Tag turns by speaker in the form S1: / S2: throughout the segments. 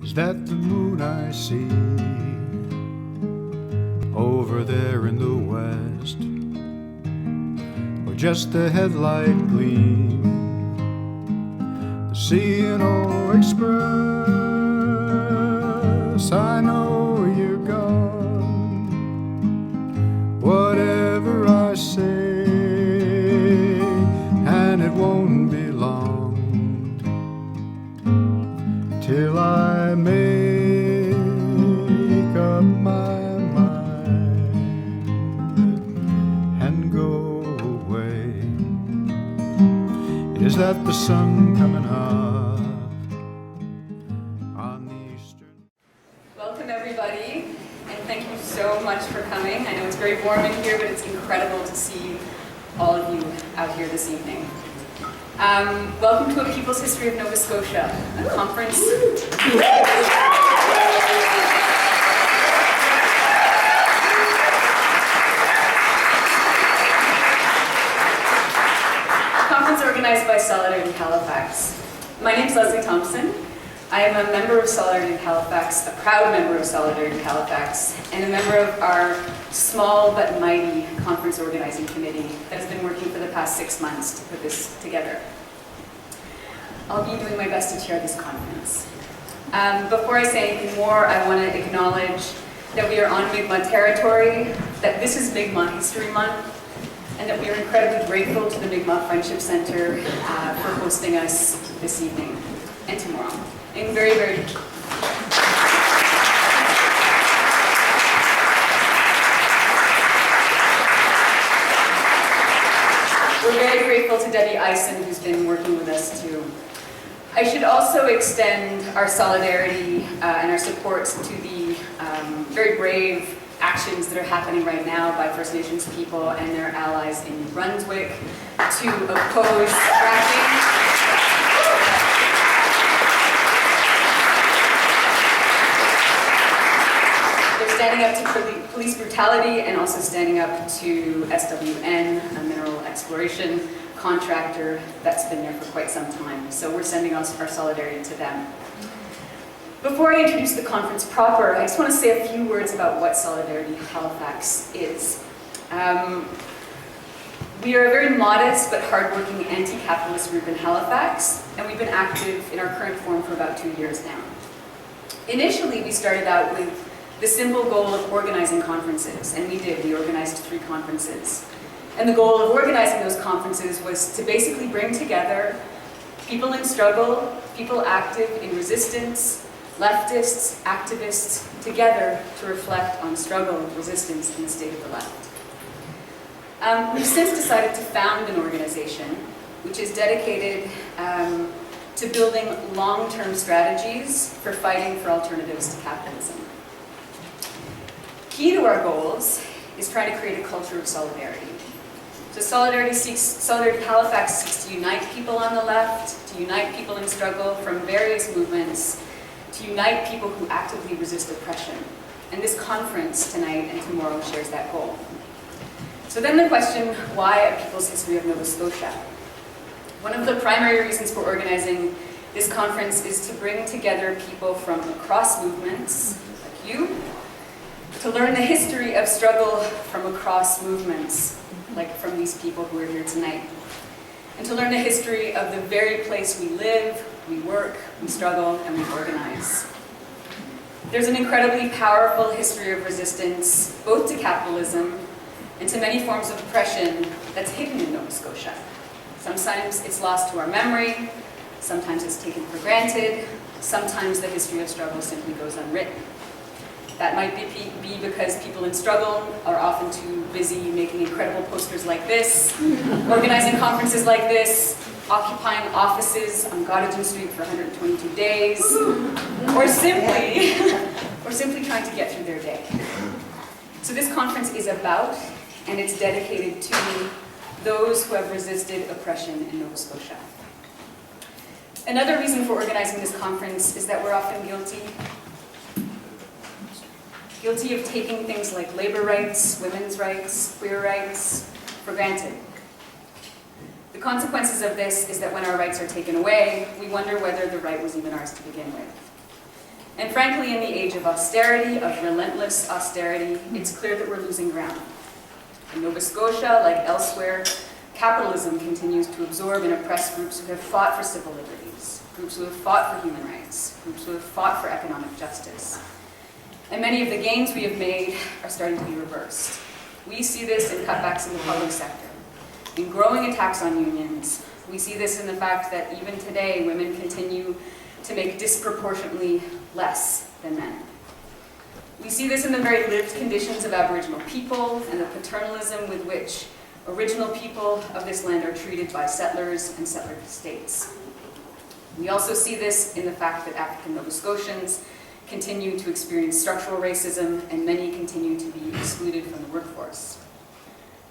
S1: Is that the moon I see over there in the west, or just the headlight gleam, the C&O Express? I know you're gone, whatever I say, and it won't be long till I make up my mind and go away. Is that the sun coming up on the eastern?
S2: Welcome everybody, and thank you so much for coming. I know it's very warm in here, but it's incredible to see all of you out here this evening. Welcome to A People's History of Nova Scotia, a conference. Conference organized by Solidarity Halifax. My name is Leslie Thompson. I am a member of Solidarity Halifax, a proud member of Solidarity Halifax, and a member of our small but mighty conference organizing committee that has been working for the past 6 months to put this together. I'll be doing my best to chair this conference. Before I say anything more, I want to acknowledge that we are on Mi'kmaq territory, that this is Mi'kmaq History Month, and that we are incredibly grateful to the Mi'kmaq Friendship Center for hosting us this evening and tomorrow. I'm very, very We're very grateful to Debbie Eisen, who's been working with us too. I should also extend our solidarity and our support to the very brave actions that are happening right now by First Nations people and their allies in New Brunswick to oppose fracking. Standing up to police brutality and also standing up to SWN, a mineral exploration contractor that's been there for quite some time. So we're sending our solidarity to them. Before I introduce the conference proper, I just want to say a few words about what Solidarity Halifax is. We are a very modest but hardworking anti-capitalist group in Halifax, and we've been active in our current form for about 2 years now. Initially, we started out with the simple goal of organizing conferences, and we did. We organized 3 conferences. And the goal of organizing those conferences was to basically bring together people in struggle, people active in resistance, leftists, activists, together to reflect on struggle, resistance, and the state of the left. We've since decided to found an organization which is dedicated to building long-term strategies for fighting for alternatives to capitalism. Key to our goals is trying to create a culture of solidarity. So Solidarity Halifax seeks to unite people on the left, to unite people in struggle from various movements, to unite people who actively resist oppression. And this conference tonight and tomorrow shares that goal. So then the question, why A People's History of Nova Scotia? One of the primary reasons for organizing this conference is to bring together people from across movements, like you, to learn the history of struggle from across movements, like from these people who are here tonight, and to learn the history of the very place we live, we work, we struggle, and we organize. There's an incredibly powerful history of resistance, both to capitalism and to many forms of oppression that's hidden in Nova Scotia. Sometimes it's lost to our memory, sometimes it's taken for granted, sometimes the history of struggle simply goes unwritten. That might be because people in struggle are often too busy making incredible posters like this, organizing conferences like this, occupying offices on Gottingen Street for 122 days, or simply trying to get through their day. So this conference is about, and it's dedicated to, those who have resisted oppression in Nova Scotia. Another reason for organizing this conference is that we're often guilty of taking things like labor rights, women's rights, queer rights for granted. The consequences of this is that when our rights are taken away, we wonder whether the right was even ours to begin with. And frankly, in the age of austerity, of relentless austerity, it's clear that we're losing ground. In Nova Scotia, like elsewhere, capitalism continues to absorb and oppress groups who have fought for civil liberties, groups who have fought for human rights, groups who have fought for economic justice. And many of the gains we have made are starting to be reversed. We see this in cutbacks in the public sector, in growing attacks on unions. We see this in the fact that even today, women continue to make disproportionately less than men. We see this in the very lived conditions of Aboriginal people and the paternalism with which Original people of this land are treated by settlers and settler states. We also see this in the fact that African Nova Scotians continue to experience structural racism and many continue to be excluded from the workforce.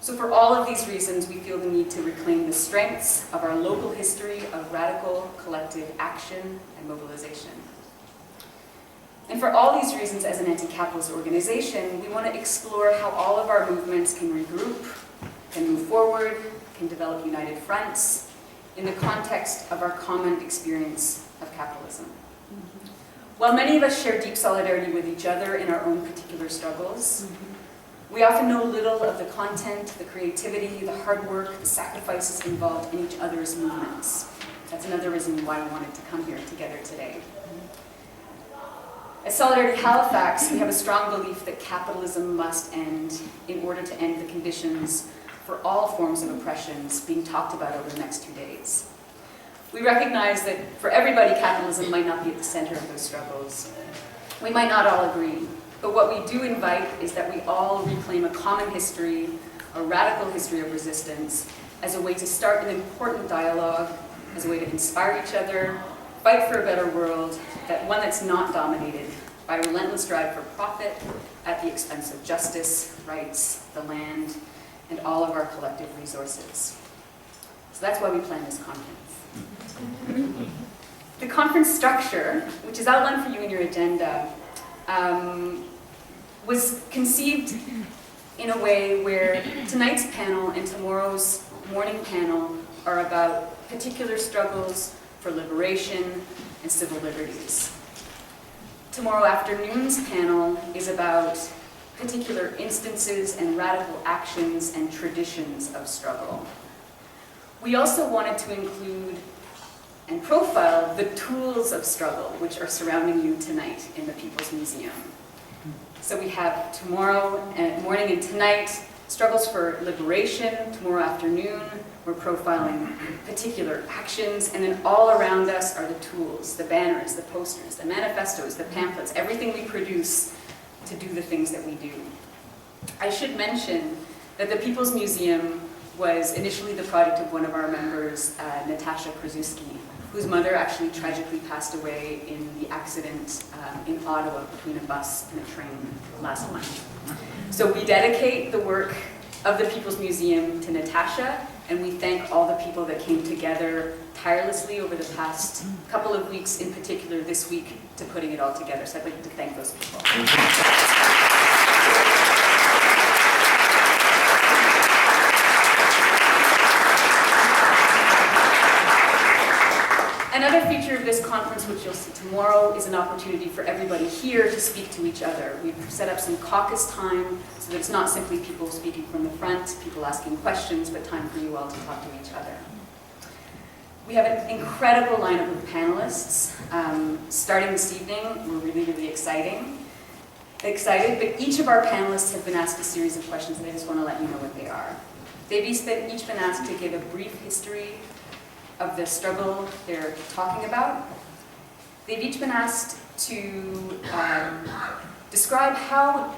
S2: So for all of these reasons, we feel the need to reclaim the strengths of our local history of radical collective action and mobilization. And for all these reasons, as an anti-capitalist organization, we want to explore how all of our movements can regroup, can move forward, can develop united fronts in the context of our common experience of capitalism. While many of us share deep solidarity with each other in our own particular struggles, we often know little of the content, the creativity, the hard work, the sacrifices involved in each other's movements. That's another reason why we wanted to come here together today. At Solidarity Halifax, we have a strong belief that capitalism must end in order to end the conditions for all forms of oppressions being talked about over the next 2 days. We recognize that for everybody, capitalism might not be at the center of those struggles. We might not all agree, but what we do invite is that we all reclaim a common history, a radical history of resistance, as a way to start an important dialogue, as a way to inspire each other, fight for a better world, one that's not dominated by a relentless drive for profit at the expense of justice, rights, the land, and all of our collective resources. So that's why we planned this conference. The conference structure, which is outlined for you in your agenda, was conceived in a way where tonight's panel and tomorrow's morning panel are about particular struggles for liberation and civil liberties. Tomorrow afternoon's panel is about particular instances and radical actions and traditions of struggle. We also wanted to include and profile the tools of struggle which are surrounding you tonight in the People's Museum. So we have tomorrow morning and tonight struggles for liberation. Tomorrow afternoon we're profiling particular actions, and then all around us are the tools, the banners, the posters, the manifestos, the pamphlets, everything we produce to do the things that we do. I should mention that the People's Museum was initially the product of one of our members, Natasha Krasuski, whose mother actually tragically passed away in the accident in Ottawa between a bus and a train last month. So we dedicate the work of the People's Museum to Natasha, and we thank all the people that came together tirelessly over the past couple of weeks, in particular this week, to putting it all together. So I'd like to thank those people. Another feature of this conference, which you'll see tomorrow, is an opportunity for everybody here to speak to each other. We've set up some caucus time so that it's not simply people speaking from the front, people asking questions, but time for you all to talk to each other. We have an incredible lineup of panelists. Starting this evening, we're really, really excited, but each of our panelists have been asked a series of questions, and I just want to let you know what they are. They've each been asked to give a brief history of the struggle they're talking about. They've each been asked to describe how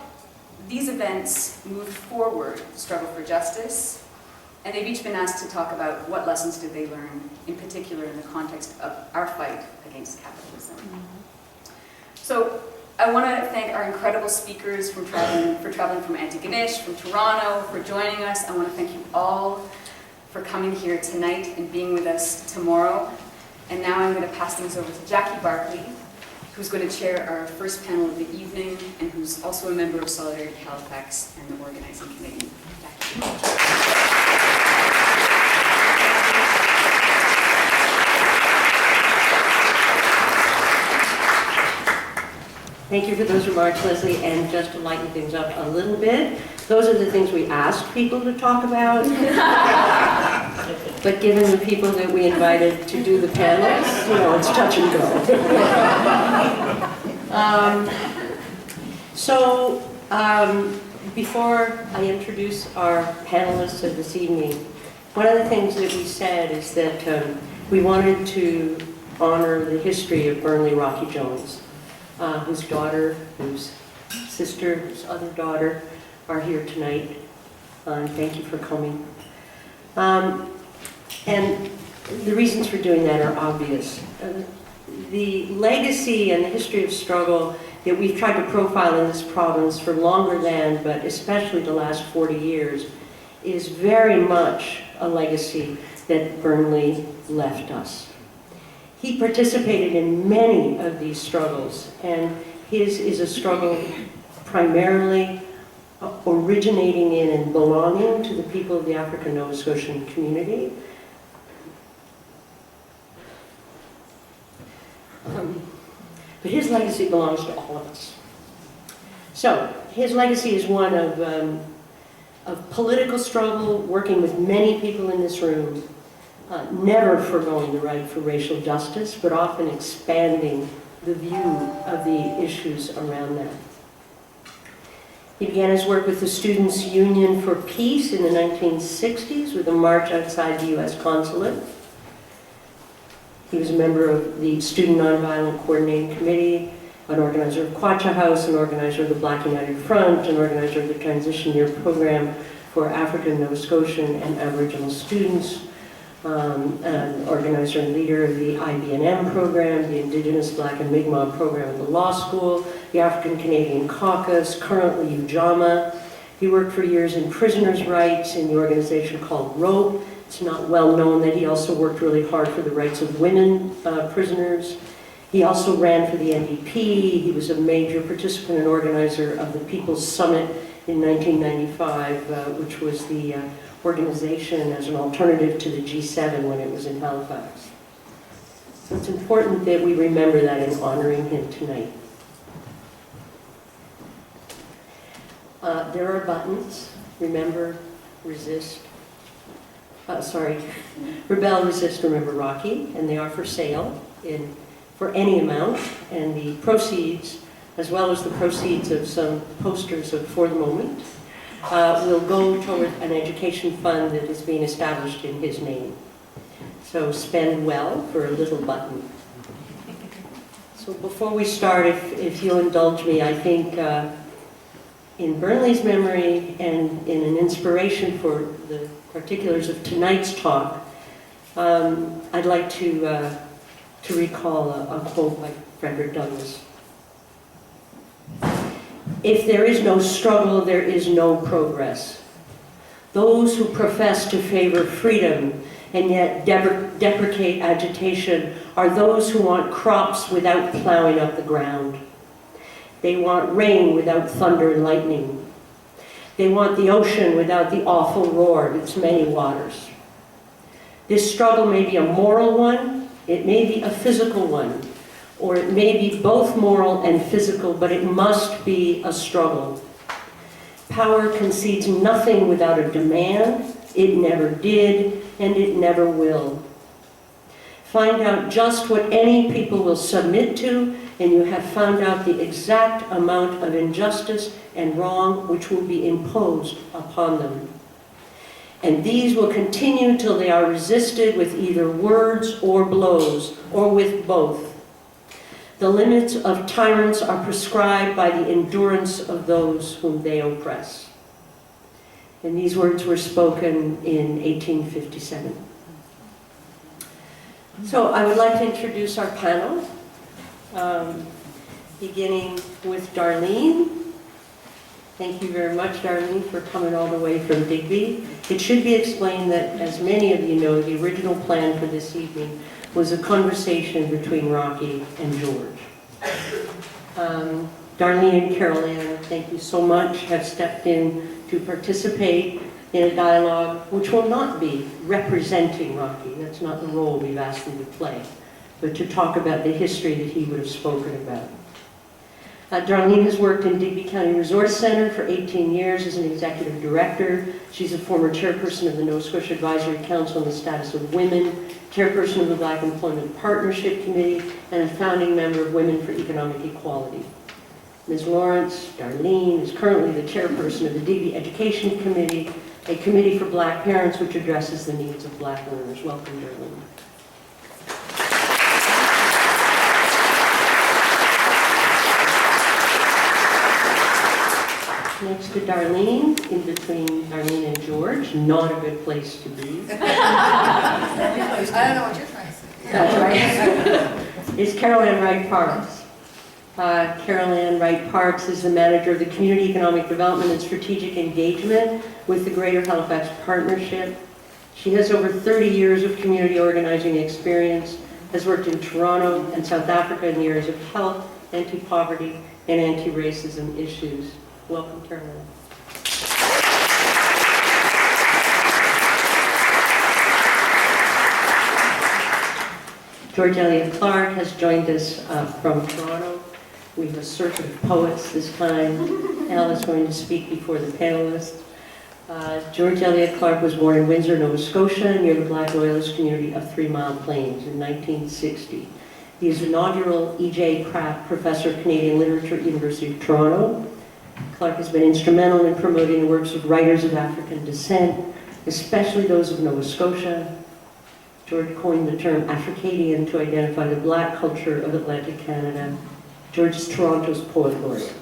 S2: these events moved forward the struggle for justice, and they've each been asked to talk about what lessons did they learn, in particular in the context of our fight against capitalism. So I want to thank our incredible speakers for traveling from Antigonish, from Toronto, for joining us. I want to thank you all for coming here tonight and being with us tomorrow. And now I'm going to pass things over to Jackie Barkley, who's going to chair our first panel of the evening and who's also a member of Solidarity Halifax and the organizing committee. Jackie.
S3: Thank you for those remarks, Leslie. And just to lighten things up a little bit, those are the things we asked people to talk about. But given the people that we invited to do the panels, you know, it's touch and go. Before I introduce our panelists of this evening, one of the things that we said is that we wanted to honor the history of Burnley Rocky Jones, whose daughter, whose sister, whose other daughter are here tonight. Thank you for coming. And the reasons for doing that are obvious. The legacy and the history of struggle that we've tried to profile in this province for longer than, but especially the last 40 years, is very much a legacy that Burnley left us. He participated in many of these struggles, and his is a struggle primarily originating in and belonging to the people of the African Nova Scotian community. But his legacy belongs to all of us. So, his legacy is one of political struggle, working with many people in this room, never forgoing the right for racial justice, but often expanding the view of the issues around that. He began his work with the Students' Union for Peace in the 1960s with a march outside the U.S. consulate. He was a member of the Student Nonviolent Coordinating Committee, an organizer of Kwacha House, an organizer of the Black United Front, an organizer of the Transition Year Program for African, Nova Scotian, and Aboriginal students, an organizer and leader of the IBNM program, the Indigenous Black and Mi'kmaq program at the law school, the African Canadian Caucus, currently UJAMA. He worked for years in prisoners' rights in the organization called ROPE. It's not well known that he also worked really hard for the rights of women prisoners. He also ran for the NDP. He was a major participant and organizer of the People's Summit in 1995, which was the organization as an alternative to the G7 when it was in Halifax. So it's important that we remember that in honoring him tonight. There are buttons. Remember, resist. Rebel, resist, remember Rocky, and they are for sale for any amount, and the proceeds, as well as the proceeds of some posters of For the Moment, will go toward an education fund that is being established in his name. So spend well for a little button. So before we start, if you'll indulge me, I think in Burnley's memory and in an inspiration for the particulars of tonight's talk, I'd like to recall a quote by Frederick Douglass. If there is no struggle, there is no progress. Those who profess to favor freedom and yet deprecate agitation are those who want crops without plowing up the ground. They want rain without thunder and lightning. They want the ocean without the awful roar of its many waters. This struggle may be a moral one, it may be a physical one, or it may be both moral and physical, but it must be a struggle. Power concedes nothing without a demand. It never did, and it never will. Find out just what any people will submit to, and you have found out the exact amount of injustice and wrong which will be imposed upon them. And these will continue till they are resisted with either words or blows, or with both. The limits of tyrants are prescribed by the endurance of those whom they oppress. And these words were spoken in 1857. So I would like to introduce our panel, beginning with Darlene. Thank you very much, Darlene, for coming all the way from Digby. It should be explained that, as many of you know, the original plan for this evening was a conversation between Rocky and George. Darlene and Carol Ann, thank you so much, have stepped in to participate in a dialogue which will not be representing Rocky. That's not the role we've asked them to play, but to talk about the history that he would have spoken about. Darlene has worked in Digby County Resource Center for 18 years as an executive director. She's a former chairperson of the Nova Scotia Advisory Council on the Status of Women, chairperson of the Black Employment Partnership Committee, and a founding member of Women for Economic Equality. Ms. Lawrence, Darlene, is currently the chairperson of the Digby Education Committee, a committee for Black parents which addresses the needs of Black learners. Welcome, Darlene. Next to Darlene, in between Darlene and George, not a good place to be.
S4: I don't know what you're trying to say.
S3: That's right. Is Carol Ann Wright Parks. Carol Ann Wright Parks is the manager of the Community Economic Development and Strategic Engagement with the Greater Halifax Partnership. She has over 30 years of community organizing experience, has worked in Toronto and South Africa in the areas of health, anti-poverty, and anti-racism issues. Welcome, Carol Ann. George Elliott Clark has joined us from Toronto. We have a circuit of poets this time. Al is going to speak before the panelists. George Elliott Clark was born in Windsor, Nova Scotia, near the Black Loyalist community of 3 Mile Plains in 1960. He is inaugural E.J. Pratt Professor of Canadian Literature at University of Toronto. Clark has been instrumental in promoting the works of writers of African descent, especially those of Nova Scotia. George coined the term Africadian to identify the Black culture of Atlantic Canada. George is Toronto's poet laureate.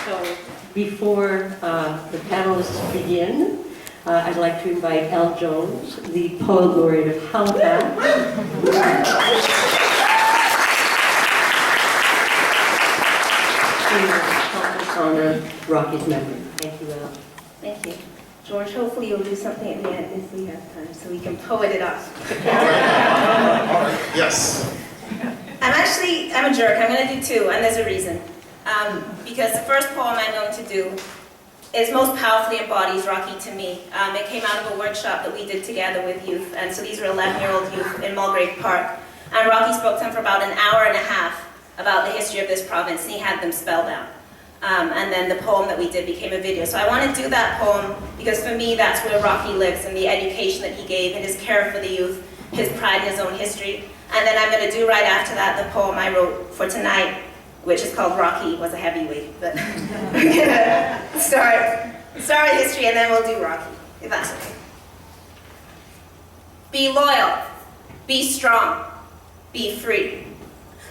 S3: So before the panelists begin, I'd like to invite Al Jones, the poet laureate of Halifax. On Rocky's memory. Thank you, Al.
S5: Thank you. George, hopefully you'll do something at the end if we have time so we can poet it up.
S6: All right. Yes.
S5: I'm a jerk. I'm going to do 2, and there's a reason. Because the first poem I'm going to do is most powerfully embodies Rocky to me. It came out of a workshop that we did together with youth, and so these are 11-year-old youth in Mulgrave Park. And Rocky spoke to them for about an hour and a half about the history of this province, and he had them spellbound. And then the poem that we did became a video. So I want to do that poem because for me that's where Rocky lives, and the education that he gave and his care for the youth, his pride in his own history. And then I'm going to do right after that the poem I wrote for tonight, which is called Rocky Was a Heavyweight. But we're going to start with history and then we'll do Rocky, if that's okay. Be loyal, be strong, be free.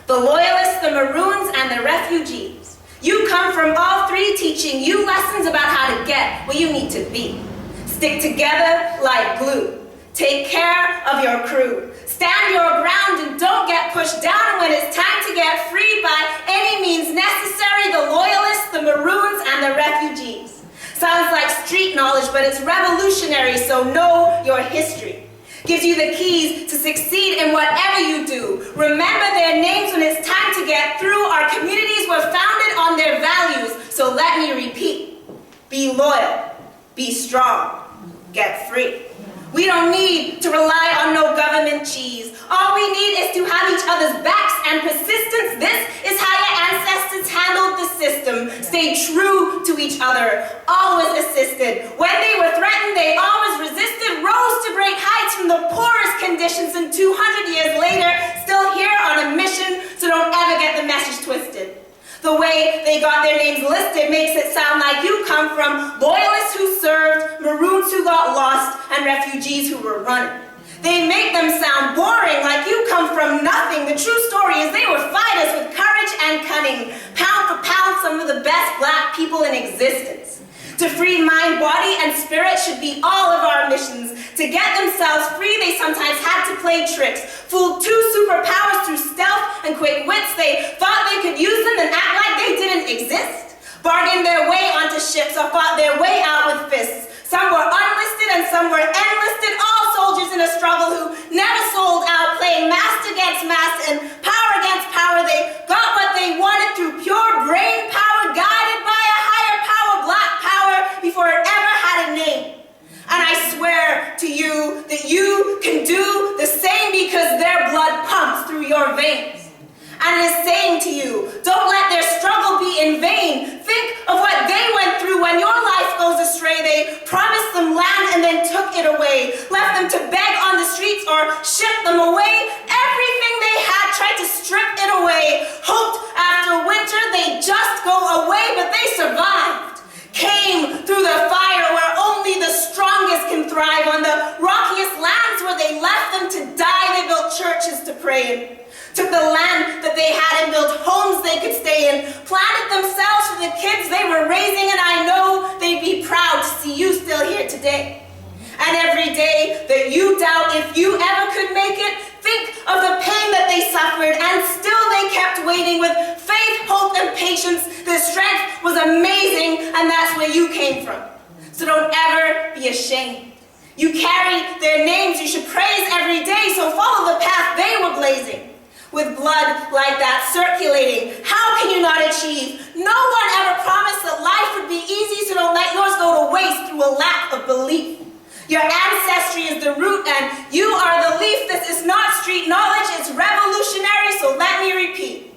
S5: The loyalists, the maroons, and the refugees. You come from all 3 teaching you lessons about how to get where you need to be. Stick together like glue. Take care of your crew. Stand your ground and don't get pushed down. And when it's time to get free by any means necessary, the loyalists, the maroons, and the refugees. Sounds like street knowledge, but it's revolutionary, so know your history. Gives you the keys to succeed in whatever you do. Remember their names when it's time to get through. Our communities were founded on their values, so let me repeat. Be loyal, be strong, get free. We don't need to rely on no government cheese. All we need is to have each other's backs and persistence. This is how your ancestors handled the system. Stay true to each other, always assisted. When they were threatened, they always resisted, rose to great heights from the poorest conditions, and 200 years later, still here on a mission, so don't ever get the message twisted. The way they got their names listed makes it sound like you come from loyalists who served, maroons who got lost, and refugees who were running. They make them sound boring, like you come from nothing. The true story is they were fighters with courage and cunning. Pound for pound, some of the best Black people in existence. To free mind, body, and spirit should be all of our missions. To get themselves free, they sometimes had to play tricks. Fooled 2 superpowers through stealth and quick wits. They thought they could use them and act like they didn't exist. Bargained their way onto ships or fought their way out with fists. Some were unlisted and some were enlisted, all soldiers in a struggle who never sold out, playing mast against mast and power against power. They got what they wanted through pure brain power, guided by a higher power, Black power, before it ever had a name. And I swear, your veins. And it is saying to you, don't let their struggle be in vain. Think of what they went through when your life goes astray. They promised them land and then took it away, left them to beg on the streets or shipped them away. Everything they had, tried to strip it away. Hoped after winter they'd just go away, but they survived. Came through the fire where only the strongest can thrive. On the rockiest lands where they left them to die, they built churches to pray in. Took the land that they had and built homes they could stay in. Planted themselves for the kids they were raising, and I know they'd be proud to see you still here today. And every day that you doubt if you ever could make it, think of the pain that they suffered, and still they kept waiting with faith, hope, and patience. Their strength was amazing, and that's where you came from. So don't ever be ashamed. You carry their names you should praise every day, so follow the path they were blazing. With blood like that circulating, how can you not achieve? No one ever promised that life would be easy, so don't let yours go to waste through a lack of belief. Your ancestry is the root and you are the leaf. This is not street knowledge, it's revolutionary, so let me repeat.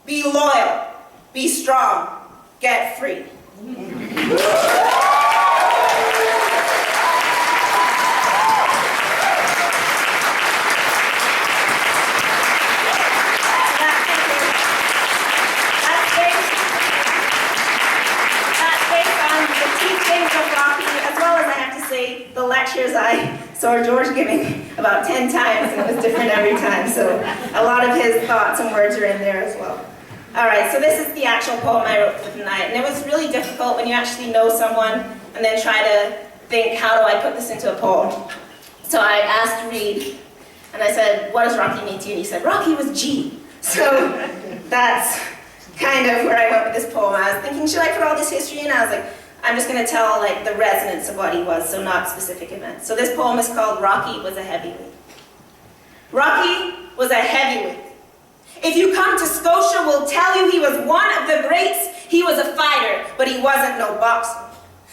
S5: Be loyal, be strong, get free. The lectures I saw George giving about 10 times, and it was different every time, so a lot of his thoughts and words are in there as well. Alright, so this is the actual poem I wrote for tonight, and it was really difficult when you actually know someone and then try to think, how do I put this into a poem? So I asked Reed, and I said, what does Rocky mean to you? And he said, Rocky was G. So that's kind of where I went with this poem. I was thinking, should I put all this history in? I was like, I'm just going to tell like the resonance of what he was, so not specific events. So this poem is called Rocky Was a Heavyweight. Rocky was a heavyweight. If you come to Scotia, we'll tell you he was one of the greats. He was a fighter, but he wasn't no boxer.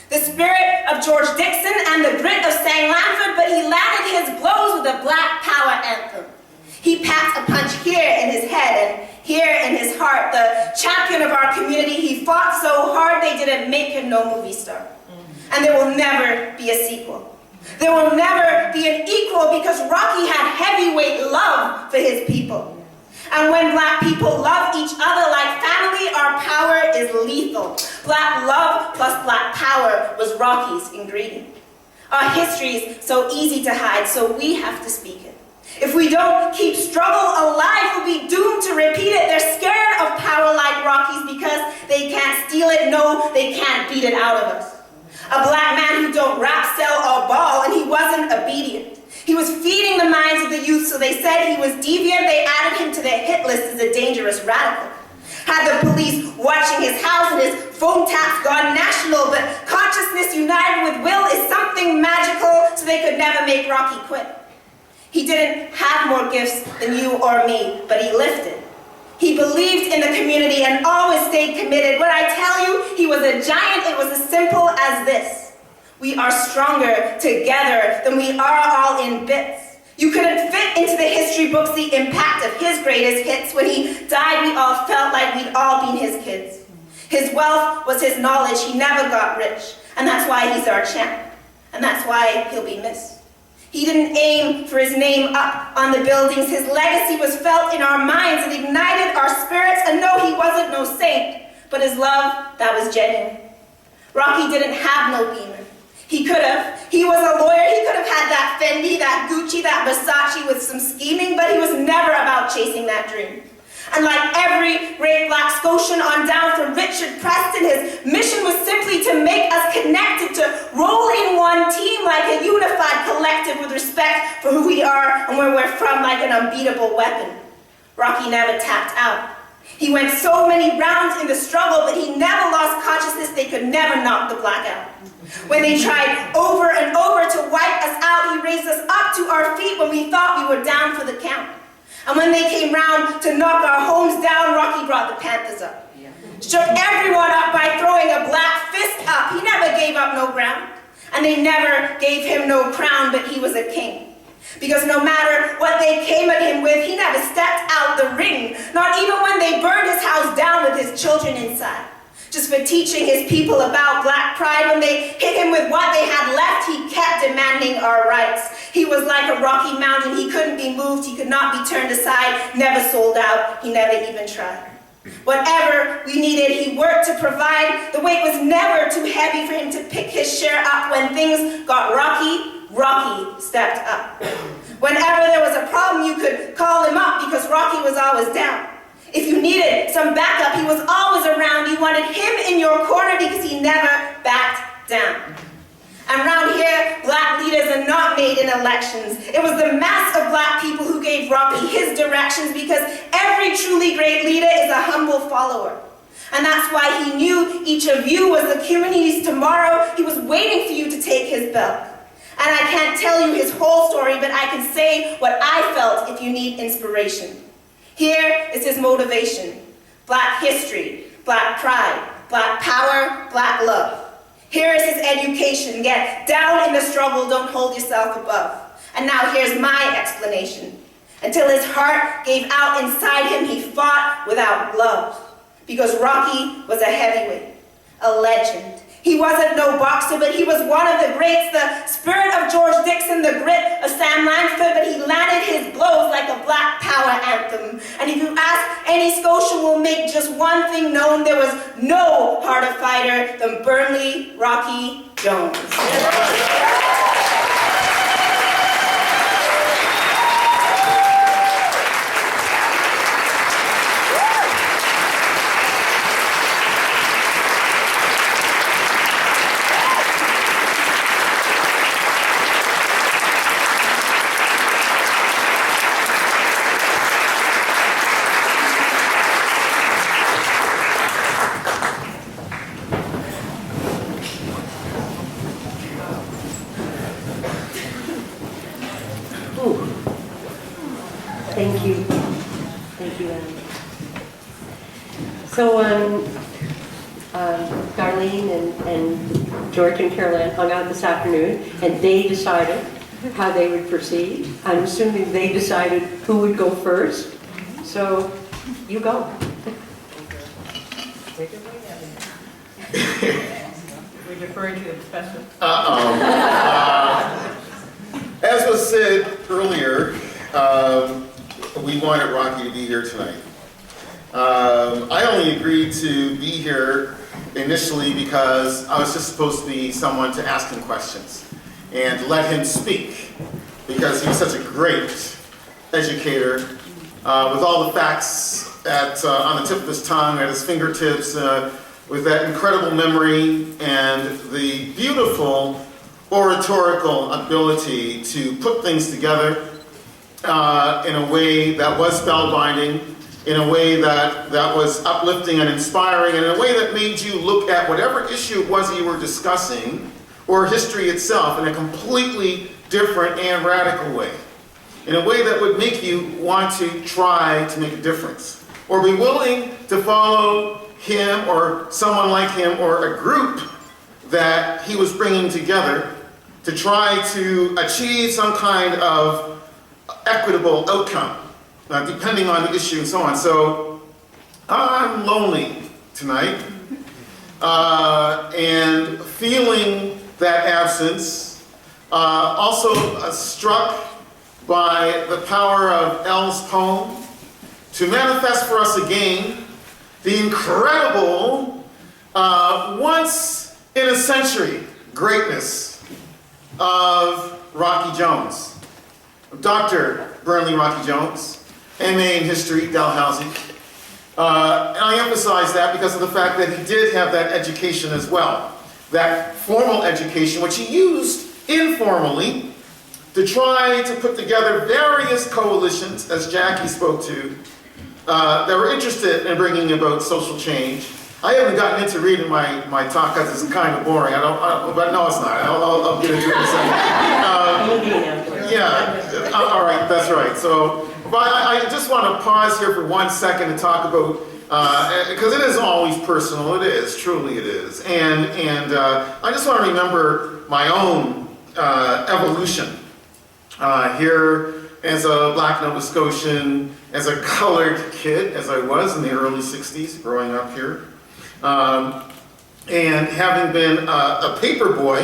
S5: The spirit of George Dixon and the grit of Sang Lanford, but he landed his blows with a Black Power anthem. He packed a punch here in his head and here in his heart. The champion of our community, he fought so hard they didn't make him no movie star. And there will never be a sequel. There will never be an equal because Rocky had heavyweight love for his people. And when Black people love each other like family, our power is lethal. Black love plus Black power was Rocky's ingredient. Our history is so easy to hide, so we have to speak it. If we don't keep struggle alive, we'll be doomed to repeat it. They're scared of power like Rockies because they can't steal it. No, they can't beat it out of us. A Black man who don't rap, sell, or ball, and he wasn't obedient. He was feeding the minds of the youth, so they said he was deviant. They added him to their hit list as a dangerous radical. Had the police watching his house and his phone taps gone national, but consciousness united with will is something magical, so they could never make Rocky quit. He didn't have more gifts than you or me, but he lifted. He believed in the community and always stayed committed. When I tell you he was a giant, it was as simple as this. We are stronger together than we are all in bits. You couldn't fit into the history books the impact of his greatest hits. When he died, we all felt like we'd all been his kids. His wealth was his knowledge. He never got rich. And that's why he's our champ. And that's why he'll be missed. He didn't aim for his name up on the buildings. His legacy was felt in our minds and ignited our spirits. And no, he wasn't no saint, but his love, that was genuine. Rocky didn't have no Beamer. He could have. He was a lawyer. He could have had that Fendi, that Gucci, that Versace with some scheming, but he was never about chasing that dream. And like every great Black Scotian on down from Richard Preston, his mission was simply to make us connected, to roll in one team like a unified collective with respect for who we are and where we're from, like an unbeatable weapon. Rocky never tapped out. He went so many rounds in the struggle, but he never lost consciousness. They could never knock the Black out. When they tried over and over to wipe us out, he raised us up to our feet when we thought we were down for the count. And when they came round to knock our homes down, Rocky brought the Panthers up. Shook everyone up by throwing a Black fist up. He never gave up no ground. And they never gave him no crown, but he was a king. Because no matter what they came at him with, he never stepped out the ring, not even when they burned his house down with his children inside. Just for teaching his people about black pride, when they hit him with what they had left, he kept demanding our rights. He was like a rocky mountain. He couldn't be moved. He could not be turned aside. Never sold out. He never even tried. Whatever we needed, he worked to provide. The weight was never too heavy for him to pick his share up. When things got rocky, Rocky stepped up. Whenever there was a problem, you could call him up because Rocky was always down. If you needed some backup, he was always around. You wanted him in your corner because he never backed down. And around here, black leaders are not made in elections. It was the mass of black people who gave Rocky his directions, because every truly great leader is a humble follower. And that's why he knew each of you was the community's tomorrow. He was waiting for you to take his belt. And I can't tell you his whole story, but I can say what I felt if you need inspiration. Here is his motivation: black history, black pride, black power, black love. Here is his education: get down in the struggle, don't hold yourself above. And now here's my explanation. Until his heart gave out inside him, he fought without gloves. Because Rocky was a heavyweight, a legend. He wasn't no boxer, but he was one of the greats, the spirit of George Dixon, the grit of Sam Lansford, but he landed his blows like a black power anthem. And if you ask any Scotian, will make just one thing known: there was no harder fighter than Burnley Rocky Jones.
S3: Thank you. Thank you, Anne. So Darlene and George and Caroline hung out this afternoon, and they decided how they would proceed. I'm assuming they decided who would go first. So you go.
S4: We're deferring to the special.
S6: As was said earlier, we wanted Rocky to be here tonight. I only agreed to be here initially because I was just supposed to be someone to ask him questions and let him speak, because he's such a great educator with all the facts on the tip of his tongue, at his fingertips, with that incredible memory and the beautiful oratorical ability to put things together in a way that was spellbinding, in a way that was uplifting and inspiring, and in a way that made you look at whatever issue it was you were discussing, or history itself, in a completely different and radical way. In a way that would make you want to try to make a difference, or be willing to follow him or someone like him or a group that he was bringing together to try to achieve some kind of equitable outcome, depending on the issue and so on. So I'm lonely tonight, and feeling that absence, also struck by the power of Elle's poem to manifest for us again the incredible, once in a century greatness of Rocky Jones. Dr. Burnley Rocky Jones, MA in History, Dalhousie. And I emphasize that because of the fact that he did have that education as well. That formal education, which he used informally to try to put together various coalitions, as Jackie spoke to, that were interested in bringing about social change. I haven't gotten into reading my talk because it's kind of boring. But no, it's not. I'll get into it in a second. Yeah, all right, that's right. So, but I just want to pause here for 1 second and talk about, because it is always personal. It is, truly it is. And I just want to remember my own evolution here as a black Nova Scotian, as a colored kid, as I was in the early 60s, growing up here. And having been a paper boy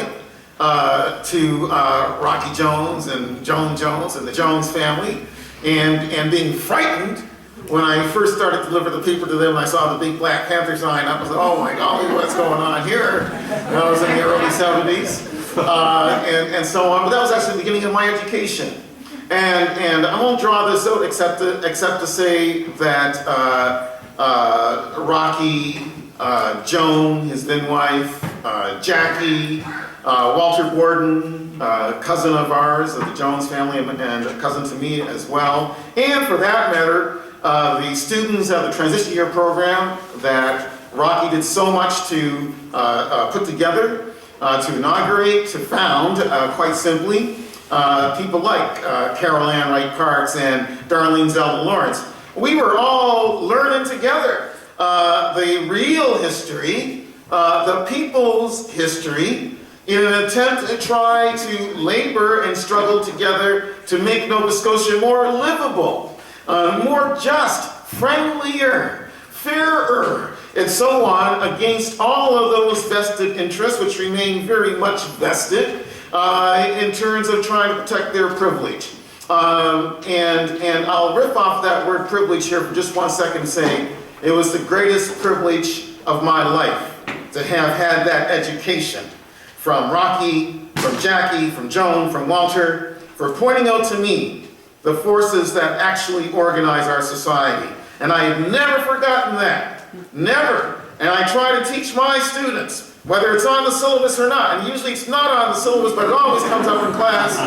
S6: to Rocky Jones and Joan Jones and the Jones family, and being frightened when I first started to deliver the paper to them and I saw the big Black Panther sign, I was like, oh my golly, what's going on here? And I was in the early 70s, and so on. But that was actually the beginning of my education. And I won't draw this out except to say that Rocky, Joan, his then wife, Jackie, Walter Gordon, cousin of ours, of the Jones family, and a cousin to me as well. And for that matter, the students of the transition year program that Rocky did so much to put together, to inaugurate, to found, quite simply, people like Carol Ann Wright Parks and Darlene Zelda Lawrence. We were all learning together the real history, the people's history, in an attempt to try to labor and struggle together to make Nova Scotia more livable, more just, friendlier, fairer, and so on, against all of those vested interests, which remain very much vested in terms of trying to protect their privilege. And I'll riff off that word privilege here for just 1 second and say it was the greatest privilege of my life to have had that education from Rocky, from Jackie, from Joan, from Walter, for pointing out to me the forces that actually organize our society. And I have never forgotten that. Never. And I try to teach my students, whether it's on the syllabus or not, and usually it's not on the syllabus, but it always comes up in class,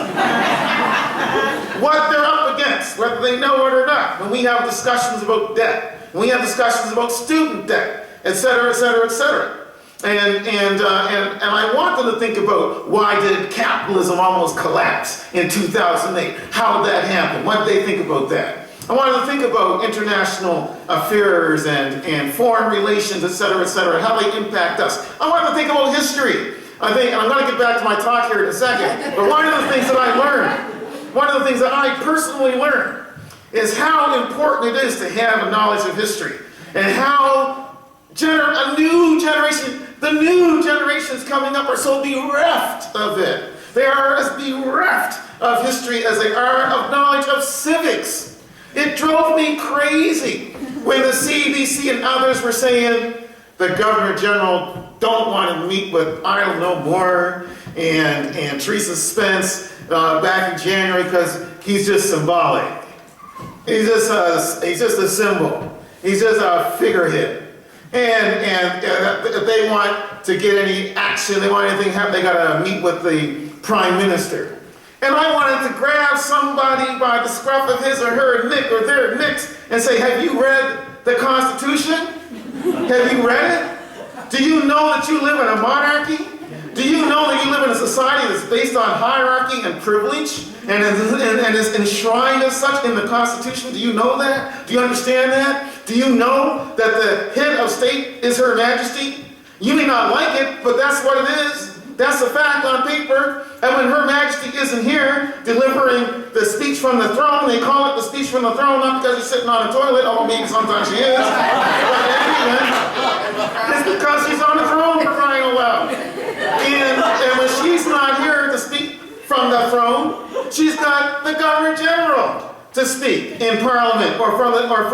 S6: what they're up against, whether they know it or not. When we have discussions about debt, when we have discussions about student debt, etc., etc., etc. And I want them to think about, why did capitalism almost collapse in 2008? How did that happen? What did they think about that? I want them to think about international affairs and foreign relations, etc., how they impact us. I want them to think about history. And I'm going to get back to my talk here in a second, but one of the things that I learned, one of the things that I personally learned, is how important it is to have a knowledge of history, and how a new generation, the new generations coming up, are so bereft of it. They are as bereft of history as they are of knowledge of civics. It drove me crazy when the CBC and others were saying the Governor General don't want to meet with Idle No More and Teresa Spence back in January because he's just symbolic. He's just a symbol. He's just a figurehead. And if they want to get any action, they want anything happen, they got to meet with the Prime Minister. And I wanted to grab somebody by the scruff of his or her neck or their necks and say, have you read the Constitution? Have you read it? Do you know that you live in a monarchy? Do you know that you live in a society that's based on hierarchy and privilege and is enshrined as such in the Constitution? Do you know that? Do you understand that? Do you know that the head of state is Her Majesty? You may not like it, but that's what it is. That's a fact on paper. And when Her Majesty isn't here delivering the speech from the throne, they call it the speech from the throne, not because she's sitting on a toilet, although maybe sometimes she is. But anyway, it's because she's on the throne, for crying out loud. And when she's not here to speak from the throne, she's got the Governor General to speak in Parliament or for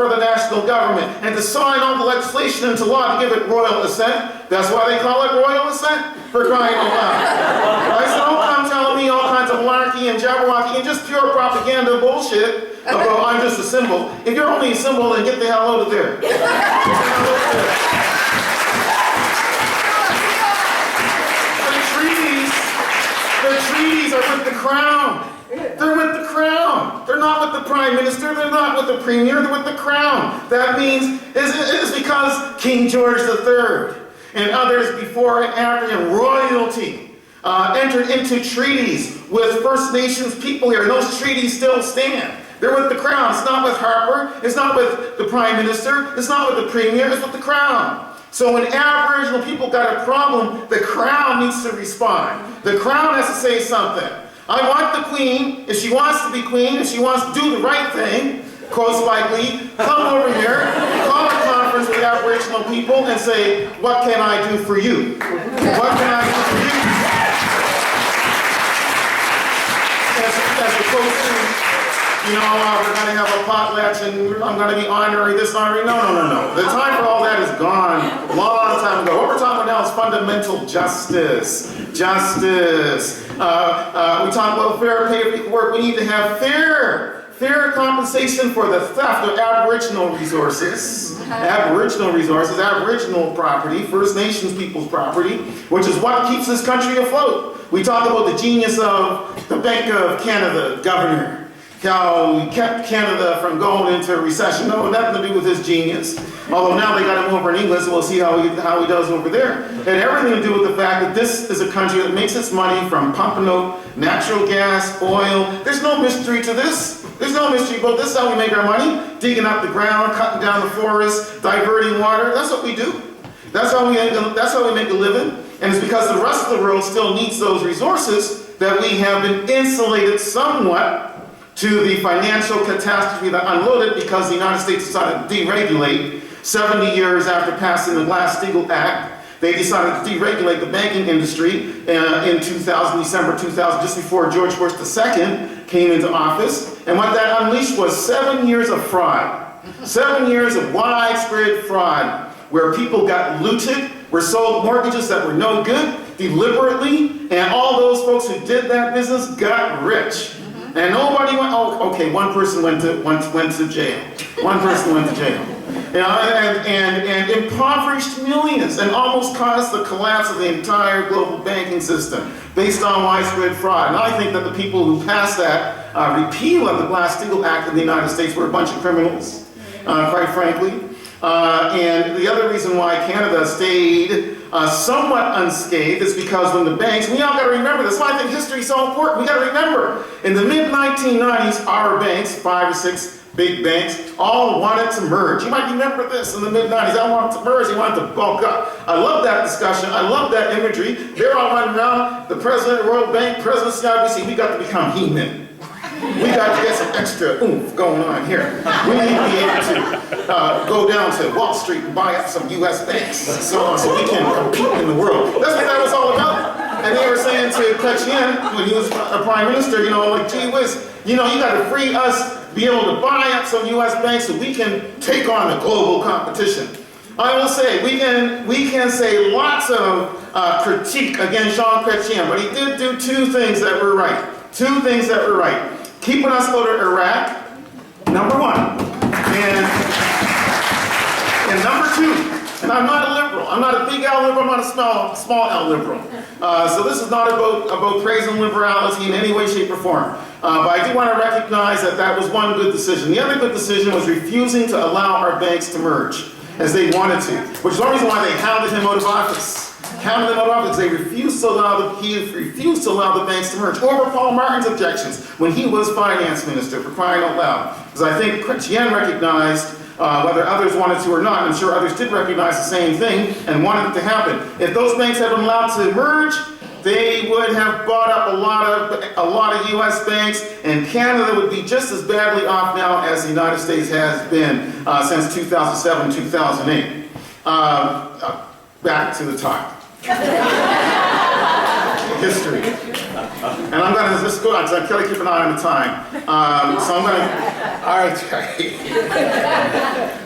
S6: the national government and to sign all the legislation into law to give it royal assent. That's why they call it royal assent, for crying out loud. Right? So don't come telling me all kinds of malarkey and jabberwocky and just pure propaganda bullshit about I'm just a symbol. If you're only a symbol, then get the hell out of there. The treaties are with the crown. They're with the crown. They're not with the Prime Minister. They're not with the Premier. They're with the crown. That means it's because King George III and others before and after him, royalty, entered into treaties with First Nations people here. And those treaties still stand. They're with the crown. It's not with Harper. It's not with the Prime Minister. It's not with the Premier. It's with the crown. So when Aboriginal people got a problem, the crown needs to respond. The crown has to say something. I want the queen, if she wants to be queen, if she wants to do the right thing, quote Spike Lee, come over here, call a conference with the Aboriginal people and say, what can I do for you? What can I do for you? As opposed to, we're going to have a potlatch and I'm going to be honorary this, honorary. No. The time for all that is gone a long time ago. What we're talking about now is fundamental justice. Justice. We talk about fair pay for equal work. We need to have fair compensation for the theft of Aboriginal resources. Aboriginal property, First Nations people's property, which is what keeps this country afloat. We talk about the genius of the Bank of Canada governor. How he kept Canada from going into a recession. No, nothing to do with his genius. Although now they got him over in England, so we'll see how he does over there. It had everything to do with the fact that this is a country that makes its money from pumping out natural gas, oil. There's no mystery to this. There's no mystery about this. This is how we make our money. Digging up the ground, cutting down the forest, diverting water. That's what we do. That's how we make a living. And it's because the rest of the world still needs those resources that we have been insulated somewhat to the financial catastrophe that unloaded because the United States decided to deregulate 70 years after passing the Glass-Steagall Act. They decided to deregulate the banking industry in December 2000, just before George Bush II came into office. And what that unleashed was 7 years of fraud. 7 years of widespread fraud, where people got looted, were sold mortgages that were no good, deliberately, and all those folks who did that business got rich. And nobody went, one person went to jail. One person went to jail. And impoverished millions and almost caused the collapse of the entire global banking system based on widespread fraud. And I think that the people who passed that repeal of the Glass-Steagall Act in the United States were a bunch of criminals, quite frankly. And the other reason why Canada stayed somewhat unscathed is because when the banks, we all got to remember this, why I think history is so important. We got to remember, in the mid-1990s, our banks, 5 or 6 big banks, all wanted to merge. You might remember this in the mid-90s. I wanted to merge. They wanted to bulk up. I love that discussion. I love that imagery. They're all running around, the president of the World Bank, president of CIBC. We got to become He-Men. We got to get some extra oomph going on here. We need to be able to go down to Wall Street and buy up some U.S. banks so we can compete in the world. That's what that was all about. And they were saying to Chrétien, when he was a prime minister, gee whiz, you got to free us, be able to buy up some U.S. banks so we can take on the global competition. I will say, we can say lots of critique against Jean Chrétien, but he did do 2 things that were right. 2 things that were right. Keeping us out of Iraq, number 1. And number 2, and I'm not a liberal. I'm not a big L liberal. I'm not a small L liberal. So this is not about praising liberality in any way, shape, or form. But I do want to recognize that was one good decision. The other good decision was refusing to allow our banks to merge as they wanted to, which is the reason why they hounded him out of office. They refused to allow the banks to merge over Paul Martin's objections when he was finance minister, for crying out loud. Because I think Chrétien recognized, whether others wanted to or not, I'm sure others did recognize the same thing and wanted it to happen. If those banks had been allowed to merge, they would have bought up a lot of U.S. banks, and Canada would be just as badly off now as the United States has been since 2007, 2008. Back to the talk. History. And I'm going to just go on, because I've got to keep an eye on the time. So I'm going to, all right,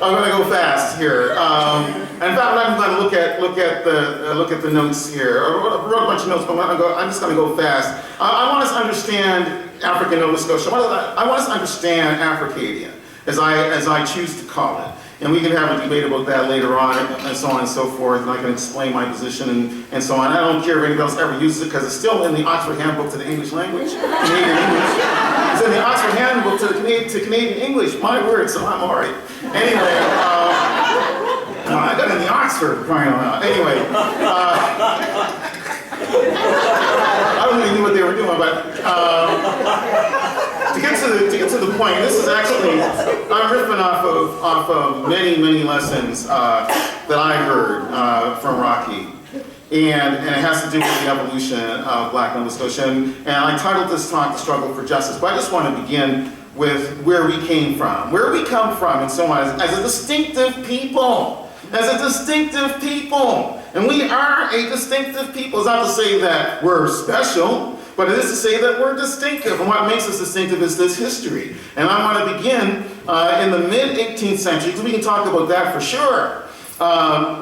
S6: I'm going to go fast here. In fact, I'm going to look at the notes here. I wrote a bunch of notes, but I'm just going to go fast. I want us to understand Africa, Nova Scotia. I want us to understand Africadia, as I choose to call it. And we can have a debate about that later on, and so on and so forth, and I can explain my position and so on. I don't care if anybody else ever uses it, because it's still in the Oxford Handbook to the English language, Canadian English. It's in the Oxford Handbook to Canadian English, my word, so I'm all right. Anyway, I got in the Oxford, crying out loud. Anyway, I don't really knew what they were doing, but to get to the point, this is actually, I'm riffing off of many lessons that I heard from Rocky. And it has to do with the evolution of Black Nova Scotia. And I titled this talk, The Struggle for Justice. But I just want to begin with where we came from. Where we come from and so on as a distinctive people. As a distinctive people. And we are a distinctive people. It's not to say that we're special, but it is to say that we're distinctive. And what makes us distinctive is this history. And I want to begin in the mid-18th century, because we can talk about that for sure.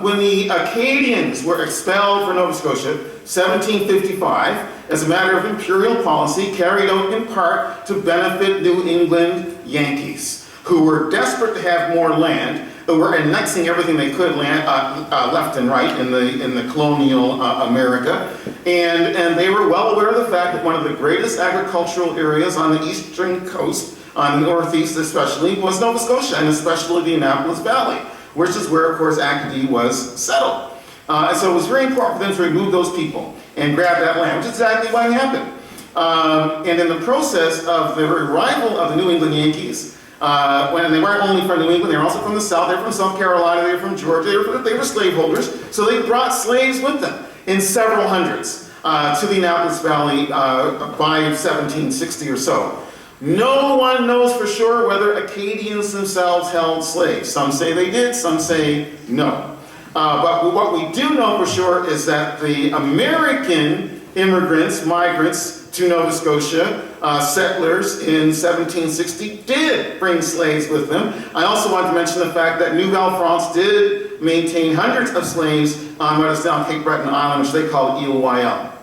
S6: When the Acadians were expelled from Nova Scotia, 1755, as a matter of imperial policy carried out in part to benefit New England Yankees, who were desperate to have more land, who were annexing everything they could left and right in the colonial America. And they were well aware of the fact that one of the greatest agricultural areas on the eastern coast, on the northeast especially, was Nova Scotia, and especially the Annapolis Valley, which is where, of course, Acadie was settled. And so it was very important for them to remove those people and grab that land, which is exactly what happened. And in the process of the arrival of the New England Yankees, when they weren't only from New England, they were also from the South, they were from South Carolina, they were from Georgia, they were slaveholders, so they brought slaves with them in several hundreds to the Annapolis Valley by 1760 or so. No one knows for sure whether Acadians themselves held slaves. Some say they did, some say no. But what we do know for sure is that the American immigrants, migrants to Nova Scotia, settlers in 1760 did bring slaves with them. I also want to mention the fact that Nouvelle France did maintain hundreds of slaves on what is now Cape Breton Island, which they call Ile Royale.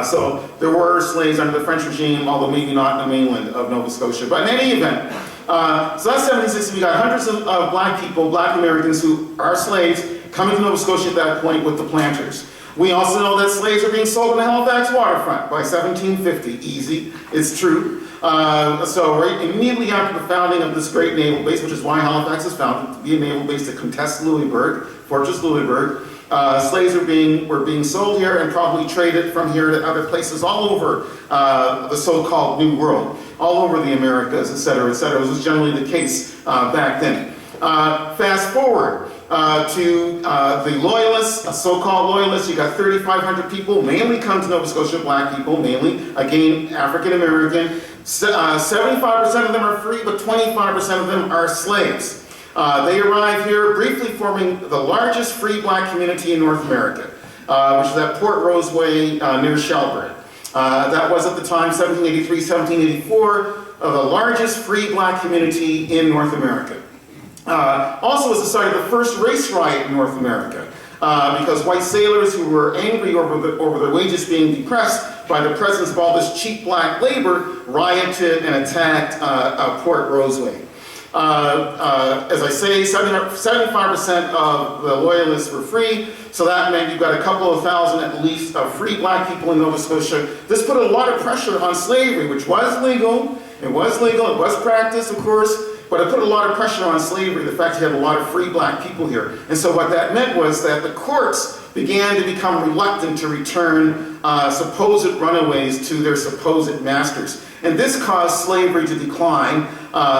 S6: So there were slaves under the French regime, although maybe not in the mainland of Nova Scotia. But in any event, so that's 1760. We got hundreds of black people, black Americans who are slaves coming to Nova Scotia at that point with the planters. We also know that slaves are being sold on the Halifax waterfront by 1750. Easy, it's true. So right immediately after the founding of this great naval base, which is why Halifax is founded, to be a naval base to contest Louisbourg, Fortress Louisbourg, slaves were being sold here and probably traded from here to other places all over the so-called New World, all over the Americas, et cetera, et cetera. This was generally the case back then. Fast forward to the Loyalists, so-called Loyalists. You got 3,500 people, mainly come to Nova Scotia, black people, mainly, again, African American. 75% of them are free, but 25% of them are slaves. They arrive here briefly forming the largest free black community in North America, which is at Port Roseway near Shelburne. That was at the time, 1783, 1784, the largest free black community in North America. Also was the site of the first race riot in North America, because white sailors who were angry over their wages being depressed by the presence of all this cheap black labor rioted and attacked Port Roseway. As I say, 75% of the Loyalists were free, so that meant you've got a couple of thousand at least of free black people in Nova Scotia. This put a lot of pressure on slavery, which was legal, it was practiced, of course, but it put a lot of pressure on slavery, the fact you had a lot of free black people here. And so what that meant was that the courts began to become reluctant to return supposed runaways to their supposed masters. And this caused slavery to decline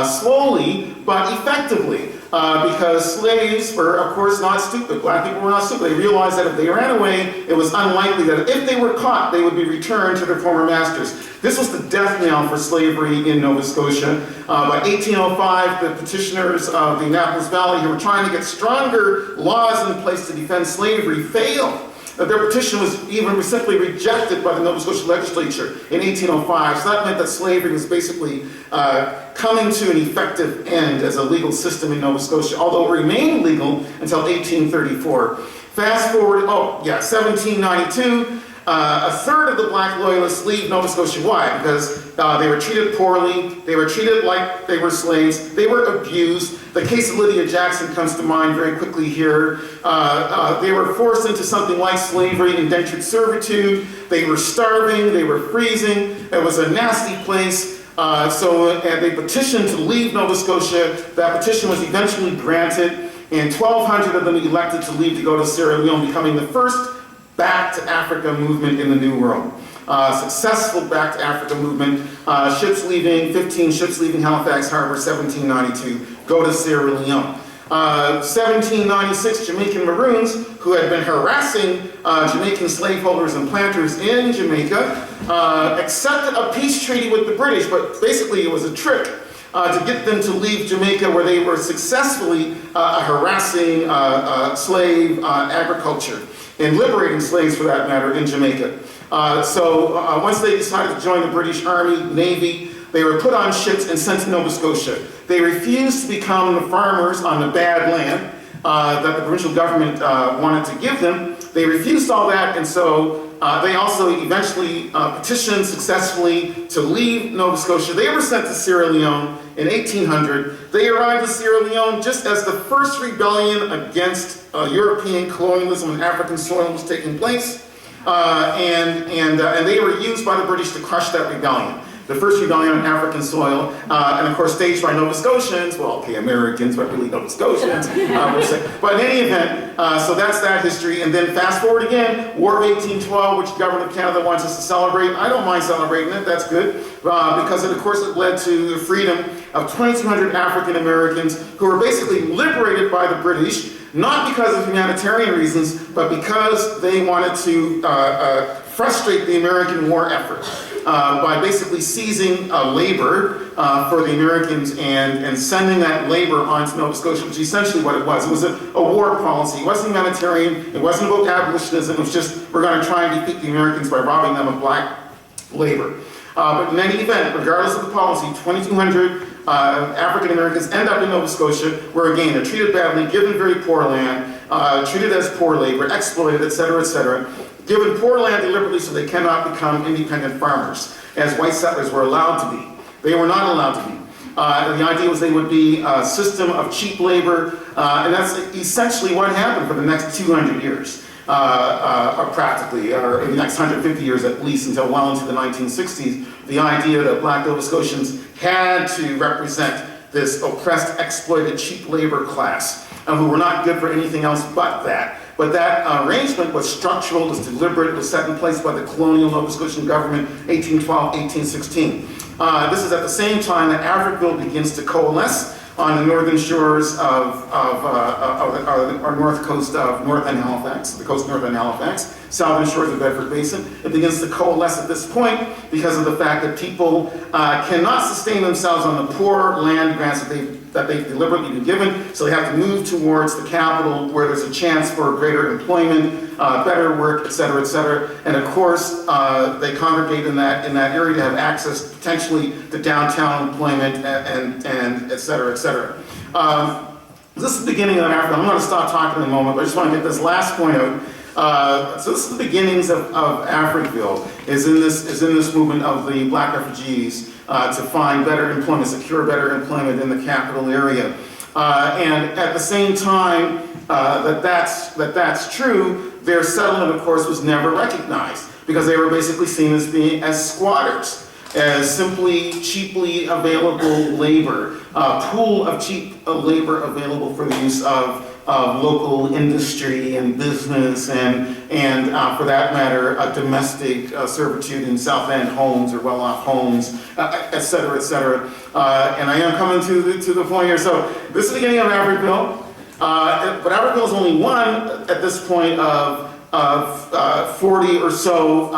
S6: slowly but effectively, because slaves were, of course, not stupid. Black people were not stupid. They realized that if they ran away, it was unlikely that if they were caught, they would be returned to their former masters. This was the death knell for slavery in Nova Scotia. By 1805, the petitioners of the Annapolis Valley, who were trying to get stronger laws in place to defend slavery, failed. Their petition was even simply rejected by the Nova Scotia legislature in 1805. So that meant that slavery was basically coming to an effective end as a legal system in Nova Scotia, although it remained legal until 1834. Fast forward, 1792, a third of the black loyalists leave Nova Scotia. Why? Because they were treated poorly, they were treated like they were slaves, they were abused. The case of Lydia Jackson comes to mind very quickly here. They were forced into something like slavery, indentured servitude. They were starving, they were freezing. It was a nasty place. So they petitioned to leave Nova Scotia. That petition was eventually granted, and 1,200 of them elected to leave to go to Sierra Leone, becoming the first Back to Africa movement in the New World. Successful Back to Africa movement. 15 ships leaving Halifax Harbor, 1792, go to Sierra Leone. 1796, Jamaican Maroons, who had been harassing Jamaican slaveholders and planters in Jamaica, accepted a peace treaty with the British, but basically it was a trick to get them to leave Jamaica, where they were successfully harassing slave agriculture and liberating slaves, for that matter, in Jamaica. So once they decided to join the British Army, Navy, they were put on ships and sent to Nova Scotia. They refused to become the farmers on the bad land that the provincial government wanted to give them. They refused all that, and so they also eventually petitioned successfully to leave Nova Scotia. They were sent to Sierra Leone in 1800. They arrived in Sierra Leone just as the first rebellion against European colonialism on African soil was taking place, and they were used by the British to crush that rebellion. The first rebellion on African soil, and of course staged by Nova Scotians, well, okay, Americans, but really Nova Scotians, we'll say. But in any event, so that's that history. And then fast forward again, War of 1812, which the government of Canada wants us to celebrate. I don't mind celebrating it, that's good, because of course it led to the freedom of 2,200 African Americans who were basically liberated by the British, not because of humanitarian reasons, but because they wanted to frustrate the American war effort. By basically seizing labor for the Americans and sending that labor onto Nova Scotia, which is essentially what it was. It was a war policy. It wasn't humanitarian. It wasn't about abolitionism. It was just, we're going to try and defeat the Americans by robbing them of black labor. But in any event, regardless of the policy, 2,200 African Americans end up in Nova Scotia, where again, they're treated badly, given very poor land, treated as poor labor, exploited, etc., etc. Given poor land deliberately so they cannot become independent farmers, as white settlers were allowed to be. They were not allowed to be. The idea was they would be a system of cheap labor, and that's essentially what happened for the next 200 years, or practically, or in the next 150 years at least, until well into the 1960s. The idea that black Nova Scotians had to represent this oppressed, exploited, cheap labor class, who were not good for anything else but that. But that arrangement was structural, was deliberate, was set in place by the colonial Nova Scotian government, 1812, 1816. This is at the same time that Africville begins to coalesce on the northern shores of our north coast of North and Halifax, the coast north and Halifax, southern shores of Bedford Basin. It begins to coalesce at this point because of the fact that people cannot sustain themselves on the poor land grants that they've deliberately been given, so they have to move towards the capital where there's a chance for greater employment, better work, etc., etc. And of course, they congregate in that area to have access potentially to downtown employment and etc., etc. This is the beginning of Africa. I'm going to stop talking in a moment, but I just want to get this last point out. So this is the beginnings of Africville, is in this movement of the black refugees to find better employment, secure better employment in the capital area. And at the same time that's true, their settlement, of course, was never recognized because they were basically seen as being as squatters, as simply cheaply available labor, a pool of cheap labor available for the use of local industry and business and for that matter, domestic servitude in South End homes or well-off homes, et cetera, et cetera. And I am coming to the point here. So this is the beginning of Africville, but Africville is only one at this point of 40 or so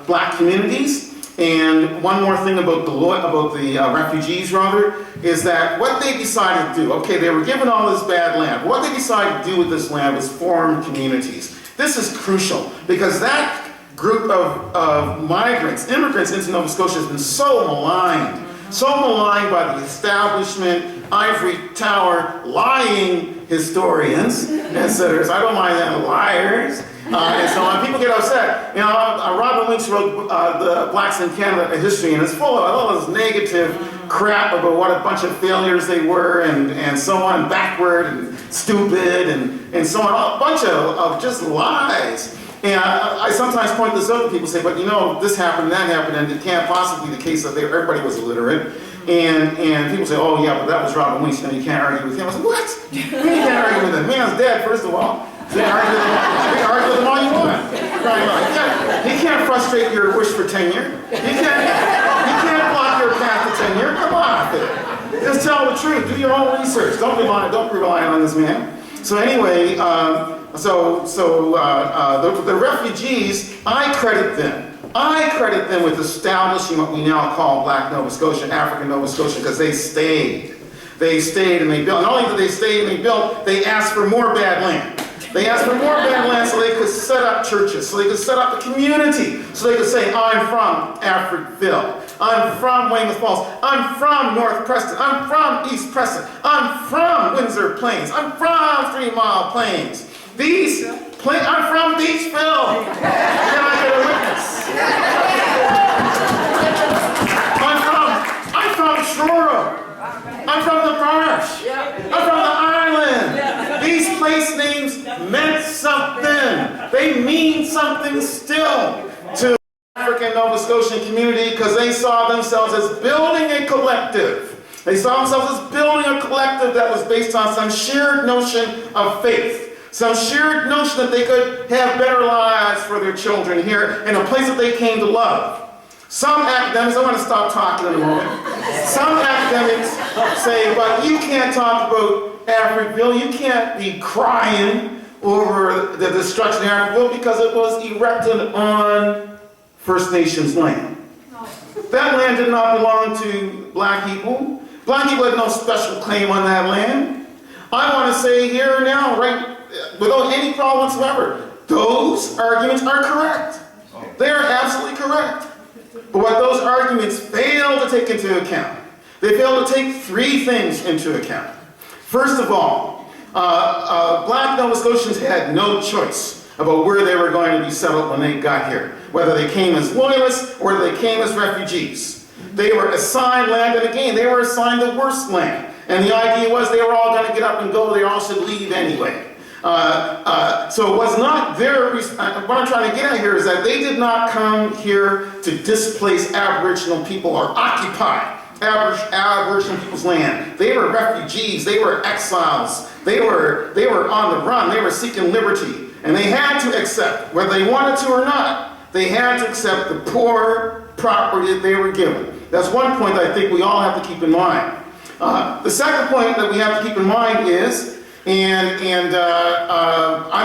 S6: black communities. And one more thing about the refugees, rather, is that what they decided to do, okay, they were given all this bad land. What they decided to do with this land was form communities. This is crucial because that group of migrants, immigrants into Nova Scotia has been so maligned by the establishment, ivory tower, lying historians, etc. So I don't mind them, liars. And so when people get upset, you know, Robin Winks wrote the Blacks in Canada, a history, and it's full of all this negative crap about what a bunch of failures they were and so on, backward and stupid and so on, a bunch of just lies. And I sometimes point this out to people, say, but you know, this happened, that happened, and it can't possibly be the case that everybody was illiterate. And people say, oh yeah, but that was Robin Winks, and you can't argue with him. I said, what? You can't argue with him. The man's dead, first of all. So you can argue with him all you want. He can't frustrate your wish for tenure. He can't block your path to tenure. Come on. Just tell the true. Do your own research. Don't rely on this man. So anyway, the refugees, I credit them with establishing what we now call Black Nova Scotia, African Nova Scotia, because they stayed. They stayed and they built. Not only did they stay and they built, they asked for more bad land. They asked for more bad land so they could set up churches, so they could set up a community, so they could say, I'm from Africville, I'm from Weymouth Falls, I'm from North Preston, I'm from East Preston, I'm from Windsor Plains, I'm from 3 Mile Plains. I'm from Beachville. Can I get a witness? I'm from Truro. I'm from the Marsh. I'm from the Island. These place names meant something. They mean something still to the African Nova Scotian community because they saw themselves as building a collective. They saw themselves as building a collective that was based on some shared notion of faith. Some shared notion that they could have better lives for their children here in a place that they came to love. Some academics, I want to stop talking in a moment. Some academics say, but you can't talk about Africville, you can't be crying over the destruction of Africville because it was erected on First Nations land. That land did not belong to black people. Black people had no special claim on that land. I want to say here and now, right, without any problem whatsoever, those arguments are correct. They are absolutely correct. But what those arguments fail to take into account, they fail to take 3 things into account. First of all, black Nova Scotians had no choice about where they were going to be settled when they got here, whether they came as loyalists or they came as refugees. They were assigned land, and again, they were assigned the worst land. And the idea was they were all going to get up and go, they all should leave anyway. So it was not their, what I'm trying to get at here is that they did not come here to displace Aboriginal people or occupy Aboriginal people's land. They were refugees, they were exiles, they were on the run, they were seeking liberty. And they had to accept, whether they wanted to or not, they had to accept the poor property that they were given. That's one point that I think we all have to keep in mind. The second point that we have to keep in mind is, I'm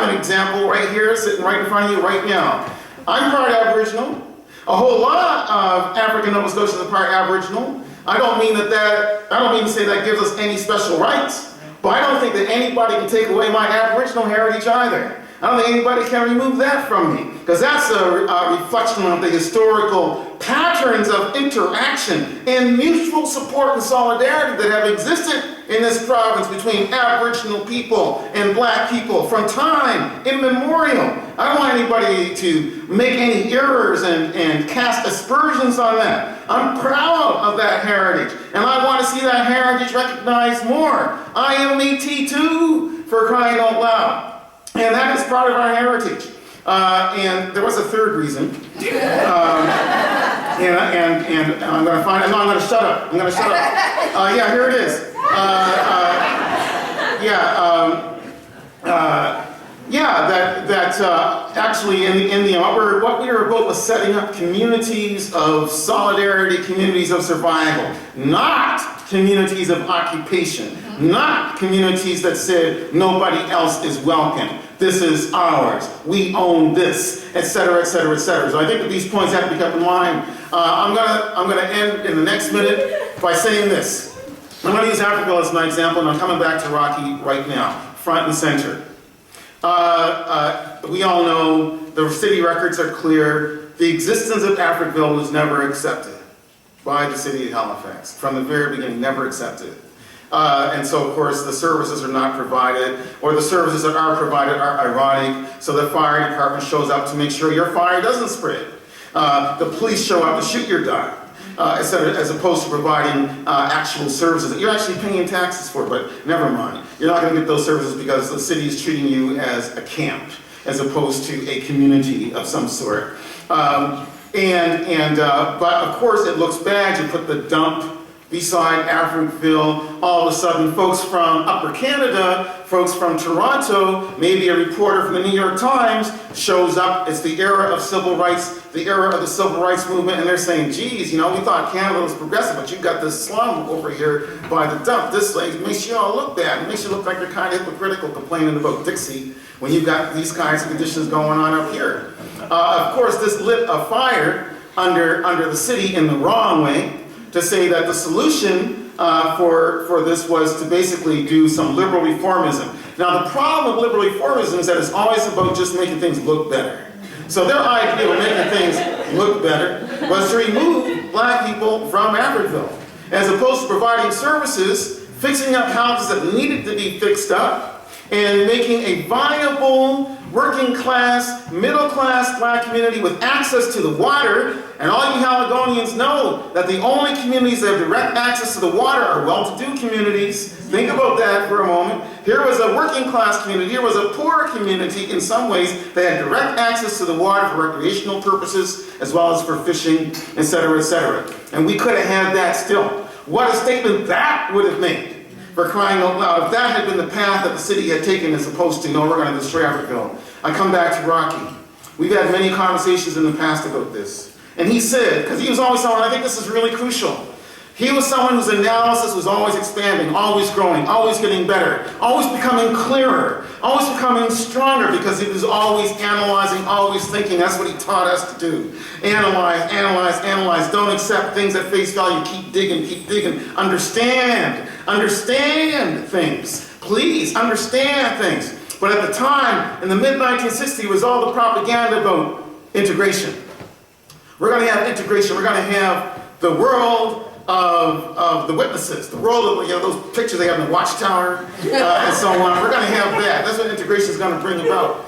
S6: an example right here, sitting right in front of you right now. I'm part Aboriginal. A whole lot of African Nova Scotians are part Aboriginal. I don't mean to say that gives us any special rights, but I don't think that anybody can take away my Aboriginal heritage either. I don't think anybody can remove that from me, because that's a reflection of the historical patterns of interaction and mutual support and solidarity that have existed in this province between Aboriginal people and black people from time immemorial. I don't want anybody to make any errors and cast aspersions on that. I'm proud of that heritage, and I want to see that heritage recognized more. I am Métis too, for crying out loud. And that is part of our heritage. And there was a third reason. And I'm going to find it. No, I'm going to shut up. Yeah, here it is. Actually what we were about was setting up communities of solidarity, communities of survival, not communities of occupation, not communities that said nobody else is welcome. This is ours. We own this, etc., etc., etc. So I think that these points have to be kept in mind. I'm gonna end in the next minute by saying this. I'm going to use Africa as my example, and I'm coming back to Rocky right now, front and center. We all know the city records are clear. The existence of Africville was never accepted by the city of Halifax. From the very beginning, never accepted. And so, of course, the services are not provided, or the services that are provided are ironic. So the fire department shows up to make sure your fire doesn't spread. The police show up to shoot your dog, as opposed to providing actual services that you're actually paying taxes for, but never mind. You're not going to get those services because the city is treating you as a camp, as opposed to a community of some sort. But of course, it looks bad. You put the beside Averageville. All of a sudden, folks from Upper Canada, folks from Toronto, maybe a reporter from the New York Times shows up. It's the era of civil rights, the era of the civil rights movement, and they're saying, geez, you know, we thought Canada was progressive, but you've got this slum over here by the dump. This makes you all look bad. It makes you look like you're kind of hypocritical complaining about Dixie when you've got these kinds of conditions going on up here. Of course, this lit a fire under the city in the wrong way, to say that the solution for this was to basically do some liberal reformism. Now, the problem with liberal reformism is that it's always about just making things look better. So their idea of making things look better was to remove black people from Averageville, as opposed to providing services, fixing up houses that needed to be fixed up, and making a viable, working class, middle class black community with access to the water. And all you Haligonians know that the only communities that have direct access to the water are well-to-do communities. Think about that for a moment. Here was a working class community, here was a poor community in some ways. They had direct access to the water for recreational purposes, as well as for fishing, etc., etc. And we could have had that still. What a statement that would have made. For crying out loud, if that had been the path that the city had taken as opposed to, no, we're going to destroy Averageville. I come back to Rocky. We've had many conversations in the past about this. And he said, because he was always someone, I think this is really crucial. He was someone whose analysis was always expanding, always growing, always getting better, always becoming clearer, always becoming stronger, because he was always analyzing, always thinking. That's what he taught us to do. Analyze, analyze, analyze. Don't accept things at face value. Keep digging, keep digging. Understand. Understand things. Please, understand things. But at the time, in the mid-1960s, was all the propaganda about integration. We're going to have integration. We're going to have the world of the witnesses, the world of, you know, those pictures they have in the Watchtower, and so on. We're going to have that. That's what integration is going to bring about.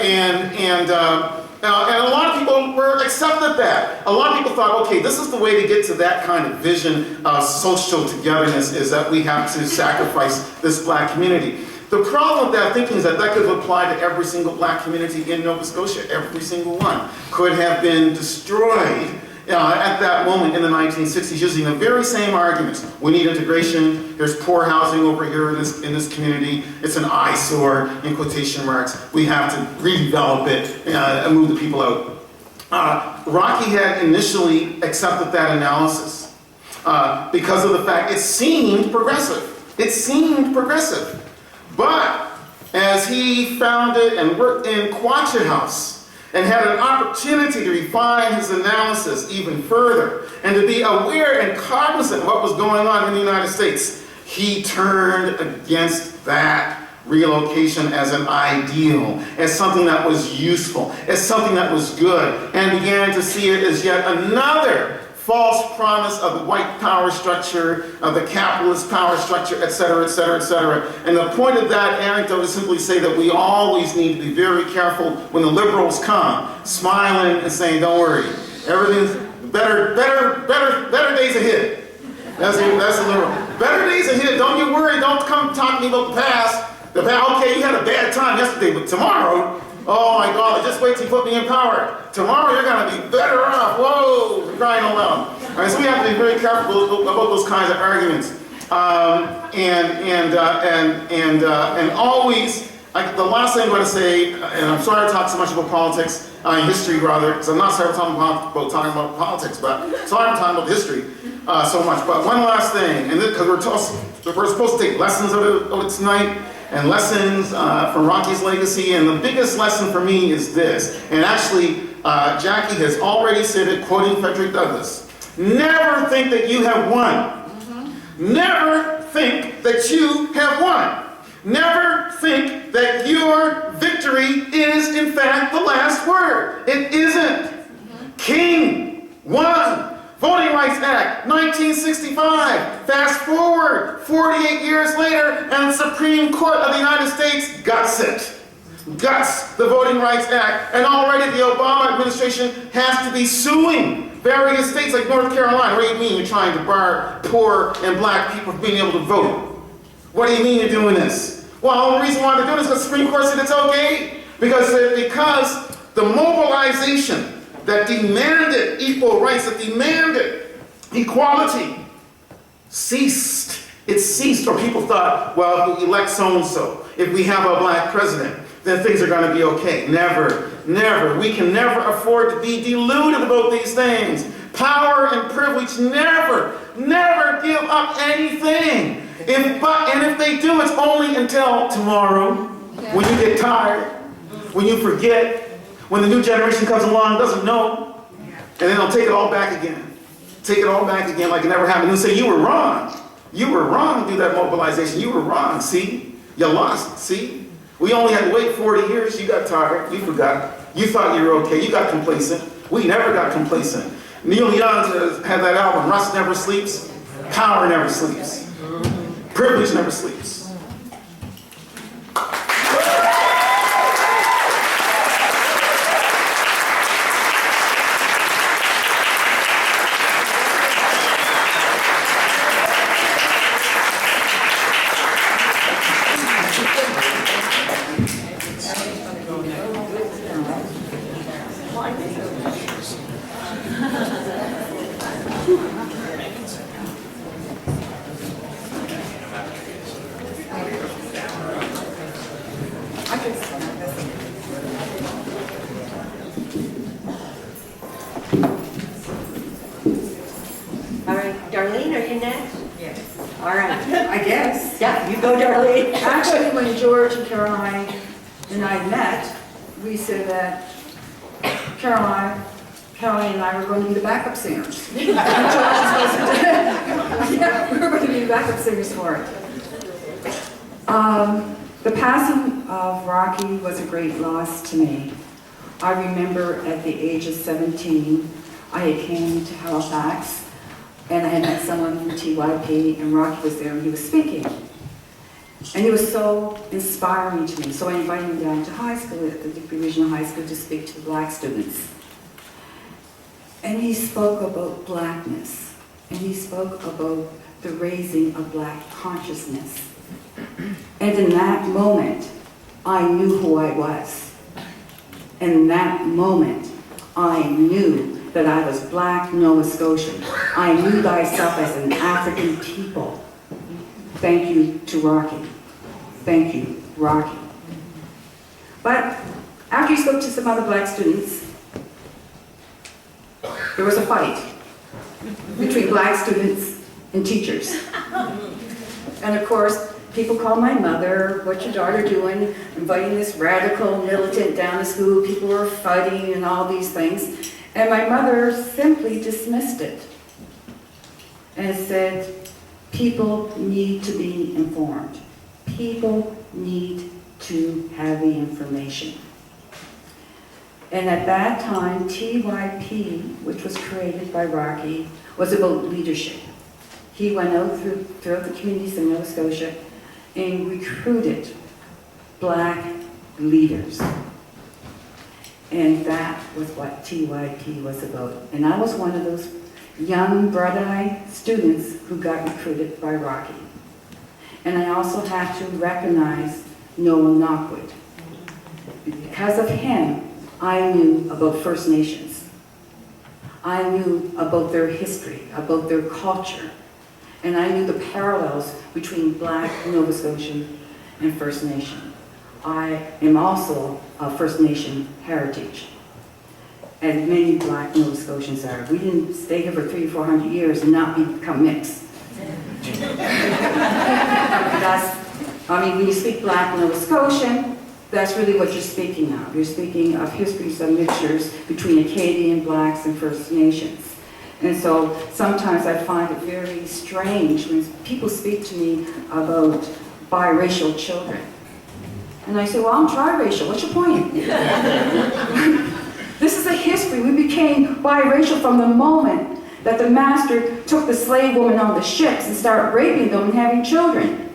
S6: And a lot of people were accepted that. A lot of people thought, okay, this is the way to get to that kind of vision of social togetherness, is that we have to sacrifice this black community. The problem with that thinking is that that could have applied to every single black community in Nova Scotia. Every single one could have been destroyed at that moment in the 1960s, using the very same arguments. We need integration. There's poor housing over here in this community. It's an eyesore, in quotation marks. We have to redevelop it and move the people out. Rocky had initially accepted that analysis because of the fact it seemed progressive. It seemed progressive. But as he founded and worked in Quacha House, and had an opportunity to refine his analysis even further, and to be aware and cognizant of what was going on in the United States, he turned against that relocation as an ideal, as something that was useful, as something that was good, and began to see it as yet another false promise of the white power structure, of the capitalist power structure, etc., etc., etc. And the point of that anecdote is simply say that we always need to be very careful when the liberals come, smiling and saying, don't worry, everything's better days ahead. That's the liberal. Better days ahead, don't you worry, don't come talk to me about the past. Okay, you had a bad time yesterday, but tomorrow, oh my God, just wait till you put me in power. Tomorrow you're going to be better off. Whoa, we're crying out loud. All right, so we have to be very careful about those kinds of arguments. And always, the last thing I'm going to say, and I'm sorry to talk so much about politics, history rather, because I'm not sorry talking about politics, but sorry I'm talking about history so much. But one last thing, and because we're supposed to take lessons of it tonight, and lessons from Rocky's legacy, and the biggest lesson for me is this, and actually Jackie has already said it, quoting Frederick Douglass: never think that you have won. Never think that you have won. Never think that your victory is in fact the last word. It isn't. King won. Voting Rights Act, 1965. Fast forward 48 years later, and the Supreme Court of the United States guts it. Guts the Voting Rights Act. And already the Obama administration has to be suing various states like North Carolina. What do you mean you're trying to bar poor and black people from being able to vote? What do you mean you're doing this? Well, the only reason why they're doing this is because the Supreme Court said it's okay. Because the mobilization that demanded equal rights, that demanded equality, ceased. It ceased, or people thought, well, if we elect so-and-so, if we have a black president, then things are going to be okay. Never, never. We can never afford to be deluded about these things. Power and privilege never, never give up anything. And if they do, it's only until tomorrow, when you get tired, when you forget, when the new generation comes along and doesn't know, and then they'll take it all back again. Take it all back again like it never happened and say, you were wrong. You were wrong to do that mobilization. You were wrong, see? You lost, see? We only had to wait 40 years. You got tired. You forgot. You thought you were okay. You got complacent. We never got complacent. Neil Young had that album, Rust Never Sleeps, Power Never Sleeps, Privilege Never Sleeps.
S3: All right, Darlene, are you next?
S4: Yes.
S3: All right.
S7: I guess.
S3: Yeah, you go, Darlene.
S7: Actually, when George and Caroline and I met, we said that Caroline and I were going to be the backup singers. And George was supposed to, yeah, we were going to be the backup singers for it. The passing of Rocky was a great loss to me. I remember at the age of 17, I had came to Halifax, and I had met someone from TYP, and Rocky was there, and he was speaking. And he was so inspiring to me, so I invited him down to high school, at the Digby Regional High School, to speak to the black students. And he spoke about blackness, and he spoke about the raising of black consciousness. And in that moment, I knew who I was. And in that moment, I knew that I was black Nova Scotian. I knew thyself as an African people. Thank you to Rocky. Thank you, Rocky. But after he spoke to some other black students, there was a fight between black students and teachers. And of course, people called my mother, "What's your daughter doing?" Inviting this radical militant down to school. People were fighting and all these things. And my mother simply dismissed it and said, people need to be informed. People need to have the information. And at that time, TYP, which was created by Rocky, was about leadership. He went out throughout the communities in Nova Scotia and recruited black leaders. And that was what TYP was about. And I was one of those young, bright-eyed students who got recruited by Rocky. And I also have to recognize Noah Knockwood. Because of him, I knew about First Nations. I knew about their history, about their culture. And I knew the parallels between black Nova Scotian and First Nation. I am also of First Nation heritage, and many black Nova Scotians are. We didn't stay here for 300 or 400 years and not become mixed. When you speak black Nova Scotian, that's really what you're speaking of. You're speaking of histories of mixtures between Acadian blacks and First Nations. And so sometimes I find it very strange when people speak to me about biracial children. And I say, well, I'm triracial. What's your point? This is a history. We became biracial from the moment that the master took the slave women on the ships and started raping them and having children.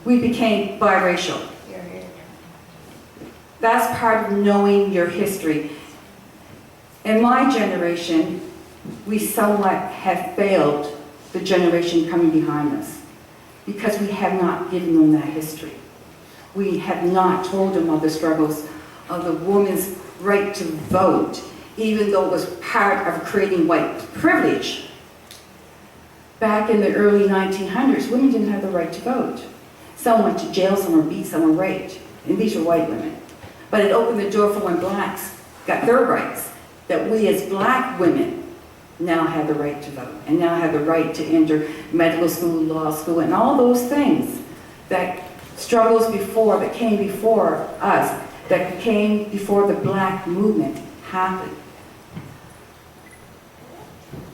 S7: We became biracial. That's part of knowing your history. In my generation, we somewhat have failed the generation coming behind us because we have not given them that history. We have not told them of the struggles of the woman's right to vote, even though it was part of creating white privilege. Back back in the early 1900s, women didn't have the right to vote. Some went to jail, some were beat, some were raped. And these were white women. But it opened the door for when blacks got their rights, that we as black women now have the right to vote, and now have the right to enter medical school, law school, and all those things that struggles before, that came before us, that came before the black movement happened.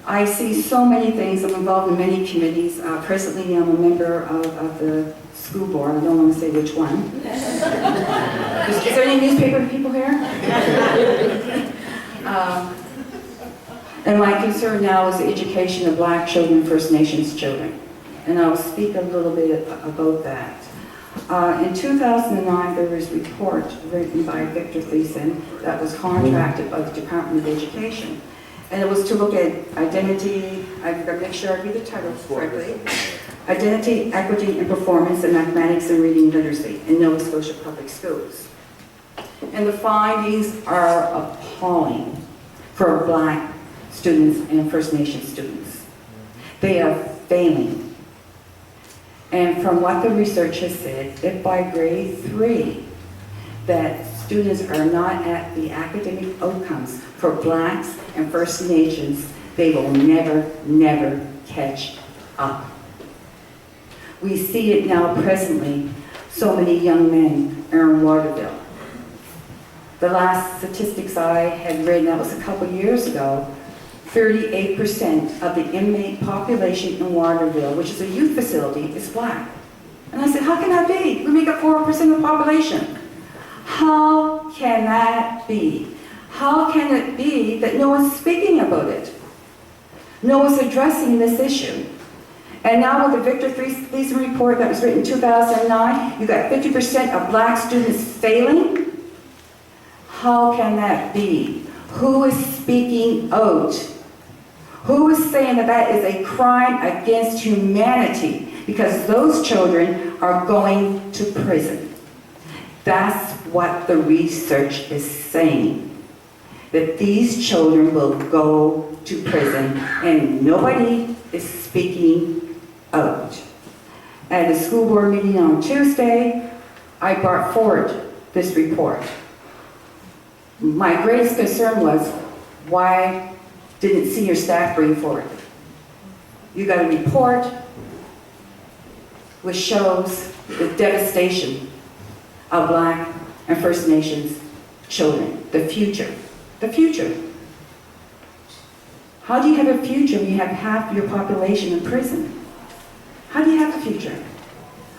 S7: I see so many things. I'm involved in many committees. Presently, I'm a member of the school board. I don't want to say which one. Is there any newspaper people here? And my concern now is the education of black children and First Nations children. And I'll speak a little bit about that. In 2009, there was a report written by Victor Thiessen that was contracted by the Department of Education. And it was to look at identity, I've got to make sure I read the title correctly, Identity, Equity, and Performance in Mathematics and Reading Literacy in Nova Scotia Public Schools. And the findings are appalling for black students and First Nation students. They are failing. And from what the research has said, if by grade 3 that students are not at the academic outcomes for blacks and First Nations, they will never, never catch up. We see it now presently. So many young men are in Waterville. The last statistics I had read, and that was a couple years ago, 38% of the inmate population in Waterville, which is a youth facility, is black. And I said, how can that be? We make up 4% of the population. How can that be? How can it be that no one's speaking about it? No one's addressing this issue. And now with the Victor Thiessen report that was written in 2009, you got 50% of black students failing. How can that be? Who is speaking out? Who is saying that that is a crime against humanity? Because those children are going to prison. That's what the research is saying. That these children will go to prison, and nobody is speaking out. At the school board meeting on Tuesday, I brought forward this report. My greatest concern was, why didn't senior staff bring forward? You got a report which shows the devastation of black and First Nations children, the future. The future. How do you have a future when you have half your population in prison? How do you have a future?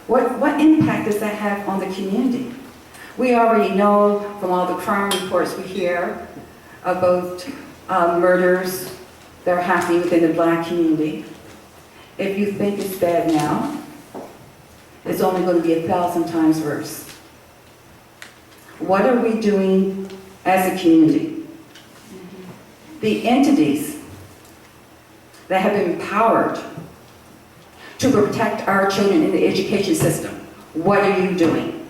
S7: What impact does that have on the community? We already know from all the crime reports we hear about murders that are happening within the black community. If you think it's bad now, it's only going to be 1,000 times worse. What are we doing as a community? The entities that have been empowered to protect our children in the education system, what are you doing?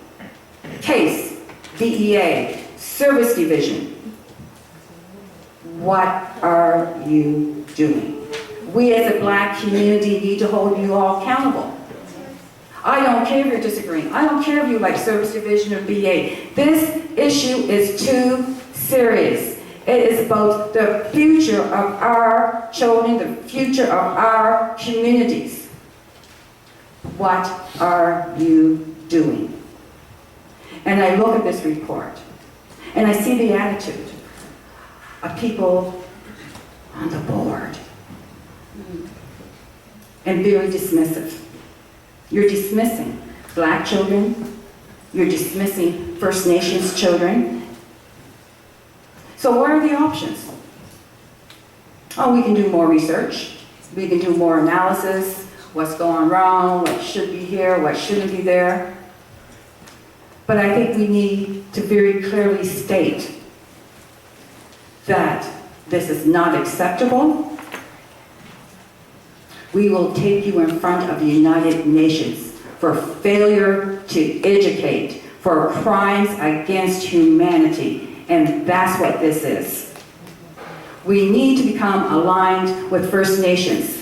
S7: CASE, VEA, Service Division, what are you doing? We as a black community need to hold you all accountable. I don't care if you're disagreeing. I don't care if you like Service Division or VA. This issue is too serious. It is about the future of our children, the future of our communities. What are you doing? And I look at this report, and I see the attitude of people on the board, and very dismissive. You're dismissing black children, you're dismissing First Nations children. So what are the options? Oh, we can do more research, we can do more analysis, what's going wrong, what should be here, what shouldn't be there. But I think we need to very clearly state that this is not acceptable. We will take you in front of the United Nations for failure to educate, for crimes against humanity, and that's what this is. We need to become aligned with First Nations.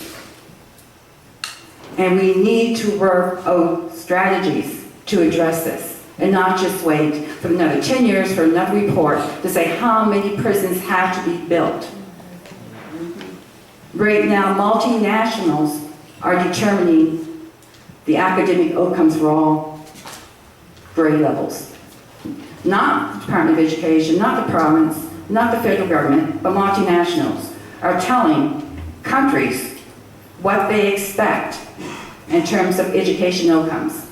S7: And we need to work out strategies to address this and not just wait for another 10 years for another report to say how many prisons have to be built. Right now, multinationals are determining the academic outcomes for all grade levels. Not the Department of Education, not the province, not the federal government, but multinationals are telling countries what they expect in terms of education outcomes.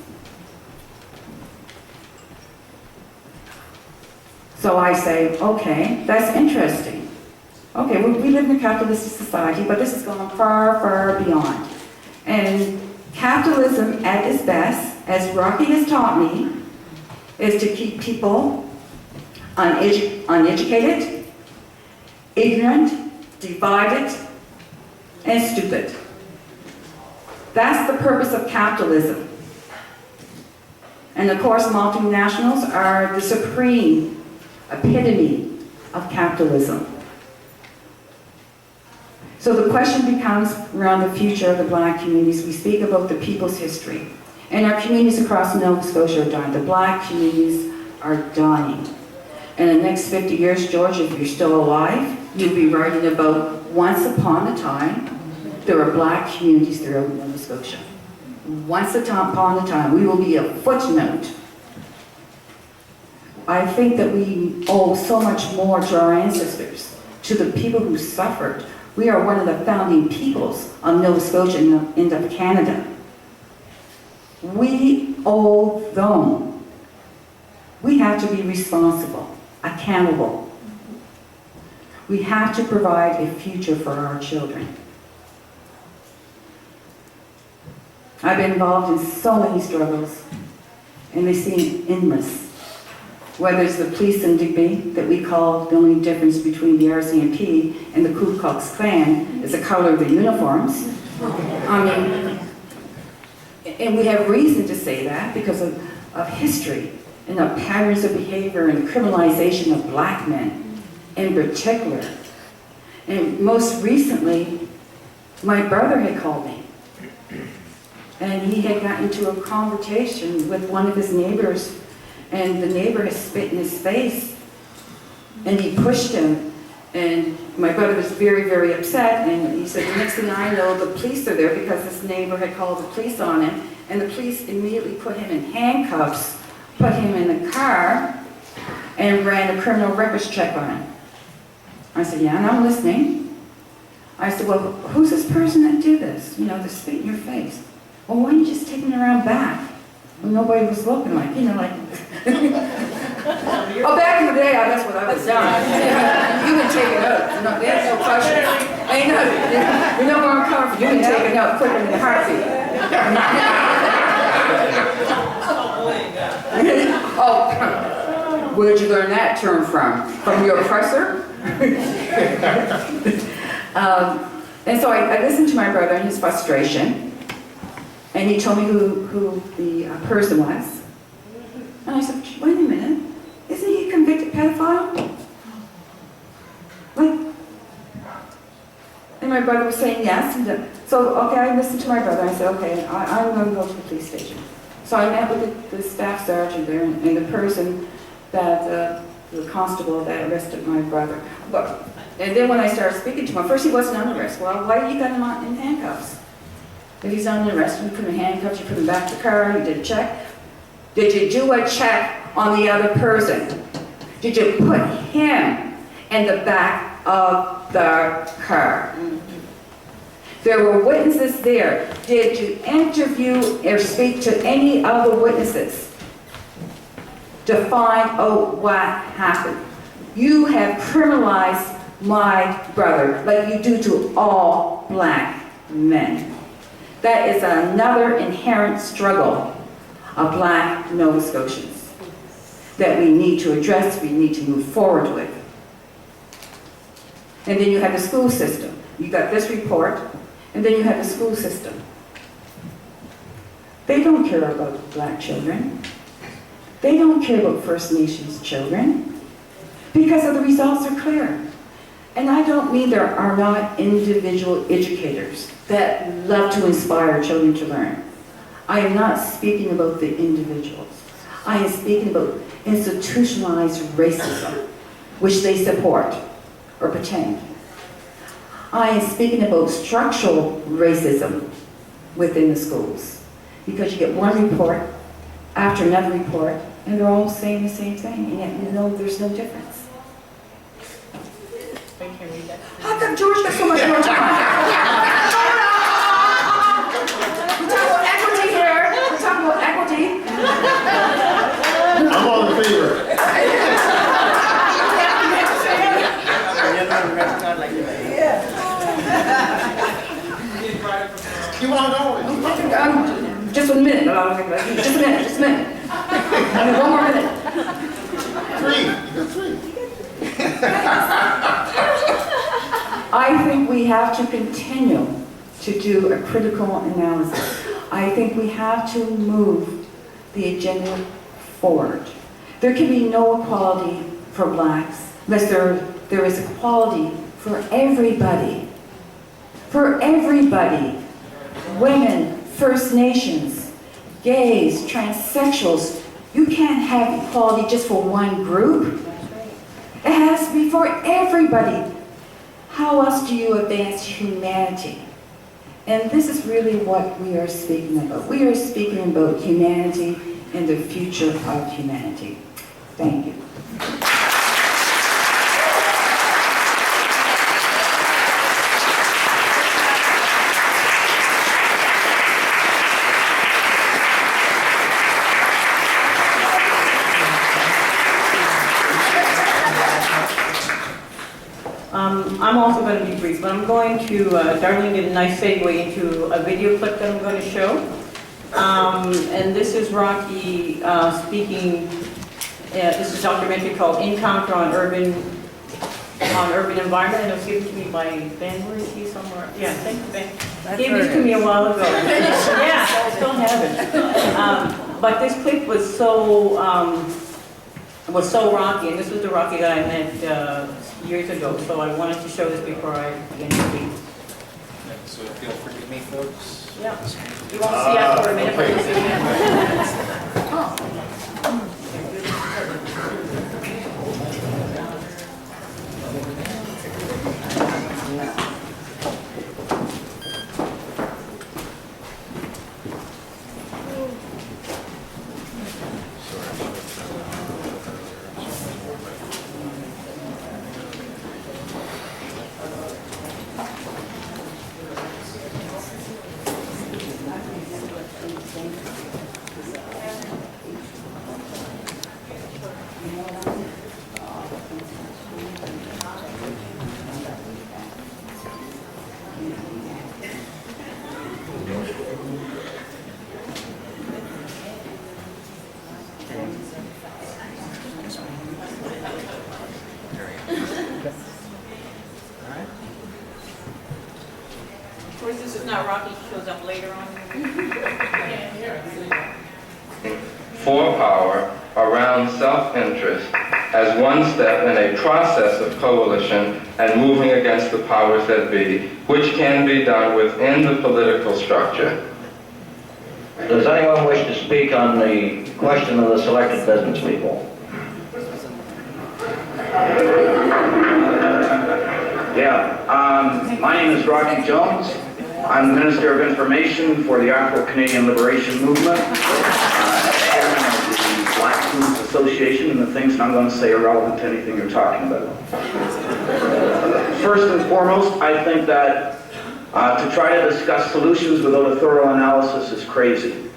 S7: So I say, okay, that's interesting. Okay, we live in a capitalistic society, but this has gone far, far beyond. And capitalism at its best, as Rocky has taught me, is to keep people uneducated, ignorant, divided, and stupid. That's the purpose of capitalism. And of course, multinationals are the supreme epitome of capitalism. So the question becomes around the future of the Black communities. We speak about the people's history. And our communities across Nova Scotia are dying. The Black communities are dying. In the next 50 years, George, if you're still alive, you'll be writing about once upon a time, there were Black communities throughout Nova Scotia. Once upon a time, we will be a footnote. I think that we owe so much more to our ancestors, to the people who suffered. We are one of the founding peoples of Nova Scotia and of Canada. We owe them. We have to be responsible, accountable. We have to provide a future for our children. I've been involved in so many struggles, and they seem endless. Whether it's the police in Digby that we call the only difference between the RCMP and the Ku Klux Klan is the color of the uniforms. I mean, and we have reason to say that because of history and of patterns of behavior and criminalization of Black men in particular. And most recently, my brother had called me. And he had gotten into a conversation with one of his neighbors, and the neighbor had spit in his face, and he pushed him. And my brother was very, very upset, and he said, the next thing I know, the police are there because this neighbor had called the police on him, and the police immediately put him in handcuffs, put him in a car, and ran a criminal records check on him. I said, yeah, and I'm listening. I said, well, who's this person that did this? You know, the spit in your face. Well, why aren't you just taking it around back? Well, nobody was looking, like, you know, like... Oh, back in the day, that's what I was done. You can take it out. No, there's no question. Ain't nothing. You know where I'm coming from. You can take it out, put it in the heartbeat. Oh, where'd you learn that term from? From your oppressor? And so I listened to my brother and his frustration. And he told me who the person was. And I said, wait a minute, isn't he a convicted pedophile? Like, and my brother was saying yes. And so, okay, I listened to my brother. I said, okay, I'm going to go to the police station. So I met with the staff sergeant there and the person that, the constable that arrested my brother. But, and then when I started speaking to him, at first he wasn't under arrest. Well, why you got him in handcuffs? If he's under arrest, you put him in handcuffs, you put him back to the car, you did a check. Did you do a check on the other person? Did you put him in the back of the car? There were witnesses there. Did you interview or speak to any other witnesses to find out what happened? You have criminalized my brother like you do to all Black men. That is another inherent struggle of Black Nova Scotians that we need to address, we need to move forward with. And then you have the school system. You got this report, and then you have the school system. They don't care about Black children. They don't care about First Nations children because the results are clear. And I don't mean there are not individual educators that love to inspire children to learn. I am not speaking about the individuals. I am speaking about institutionalized racism, which they support or pretend. I am speaking about structural racism within the schools, because you get one report after another report, and they're all saying the same thing, and yet you know there's no difference.
S4: I can read that.
S7: How come George got so much more time? We're talking about equity here. We're talking about equity.
S6: I'm all in favor. You want to know?
S7: Just 1 minute. Just a minute. Just a minute. I mean, 1 more minute.
S6: 3. You got 3.
S7: I think we have to continue to do a critical analysis. I think we have to move the agenda forward. There can be no equality for blacks unless there is equality for everybody. For everybody. Women, First Nations, gays, transsexuals. You can't have equality just for one group. It has to be for everybody. How else do you advance humanity? And this is really what we are speaking about. We are speaking about humanity and the future of humanity. Thank you.
S4: I'm also going to be brief, but I'm going to, Darlene did a nice segue into a video clip that I'm going to show. And this is Rocky speaking, this is a documentary called Encounter on Urban Environment, and it was given to me by Ben. Where is he somewhere? Yeah, thank you, Ben. He gave this to me a while ago. Yeah, I still have it. But this clip was so Rocky, and this was the Rocky that I met years ago, so I wanted to show this before I begin to speak.
S8: So if you'll forgive me, folks.
S4: Yeah. You won't see after a minute, but you'll see Of course, this is not Rocky, shows up later on.
S9: For power around self-interest as one step in a process of coalition and moving against the powers that be, which can be done within the political structure.
S10: Does anyone wish to speak on the question of the selected business people? Yeah, my name is Rocky Jones. I'm the Minister of Information for the Afro-Canadian Liberation Movement, chairman of the Black Students Association, and the things that I'm going to say are relevant to anything you're talking about. First and foremost, I think that to try to discuss solutions without a thorough analysis is crazy.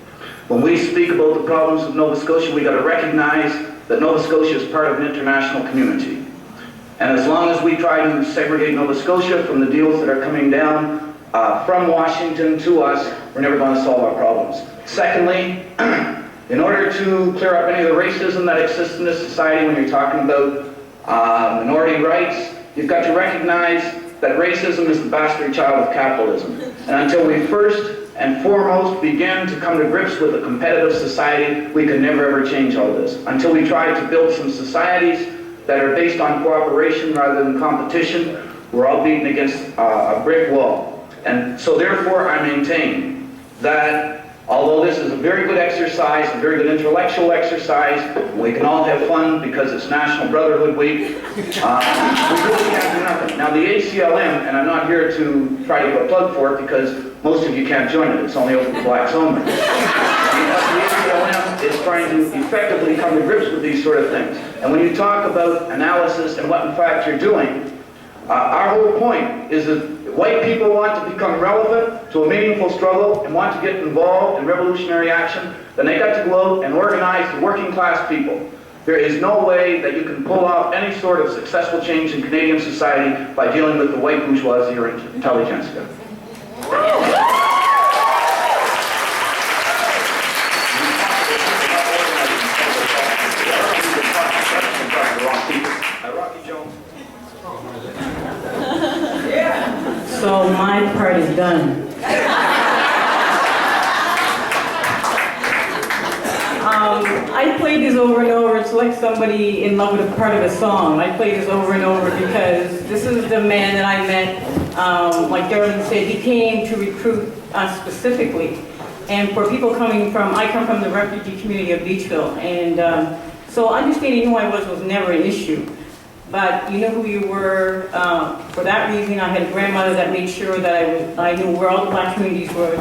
S10: When we speak about the problems of Nova Scotia, we got to recognize that Nova Scotia is part of an international community. And as long as we try to segregate Nova Scotia from the deals that are coming down from Washington to us, we're never going to solve our problems. Secondly, in order to clear up any of the racism that exists in this society when you're talking about minority rights, you've got to recognize that racism is the bastard child of capitalism. And until we first and foremost begin to come to grips with a competitive society, we can never ever change all this. Until we try to build some societies that are based on cooperation rather than competition, We're all beating against a brick wall. And so therefore I maintain that although this is a very good exercise, a very good intellectual exercise, we can all have fun because it's National Brotherhood Week, we really can't do nothing. Now the ACLM, and I'm not here to try to give a plug for it because most of you can't join it, it's only open to blacks only. The ACLM is trying to effectively come to grips with these sort of things. And when you talk about analysis and what in fact you're doing, our whole point is that white people want to become relevant to a meaningful struggle and want to get involved in revolutionary action, then they got to go out and organize the working class people. There is no way that you can pull off any sort of successful change in Canadian society by dealing with the white bourgeoisie or intelligentsia.
S4: So my part is done. I played this over and over. It's like somebody in love with a part of a song. I play this over and over because this is the man that I met. Like Darlene said, he came to recruit us specifically. And for people coming from, I come from the refugee community of Beachville. And so understanding who I was never an issue. But you knew who you were. For that reason, I had a grandmother that made sure that I knew where all the black communities were.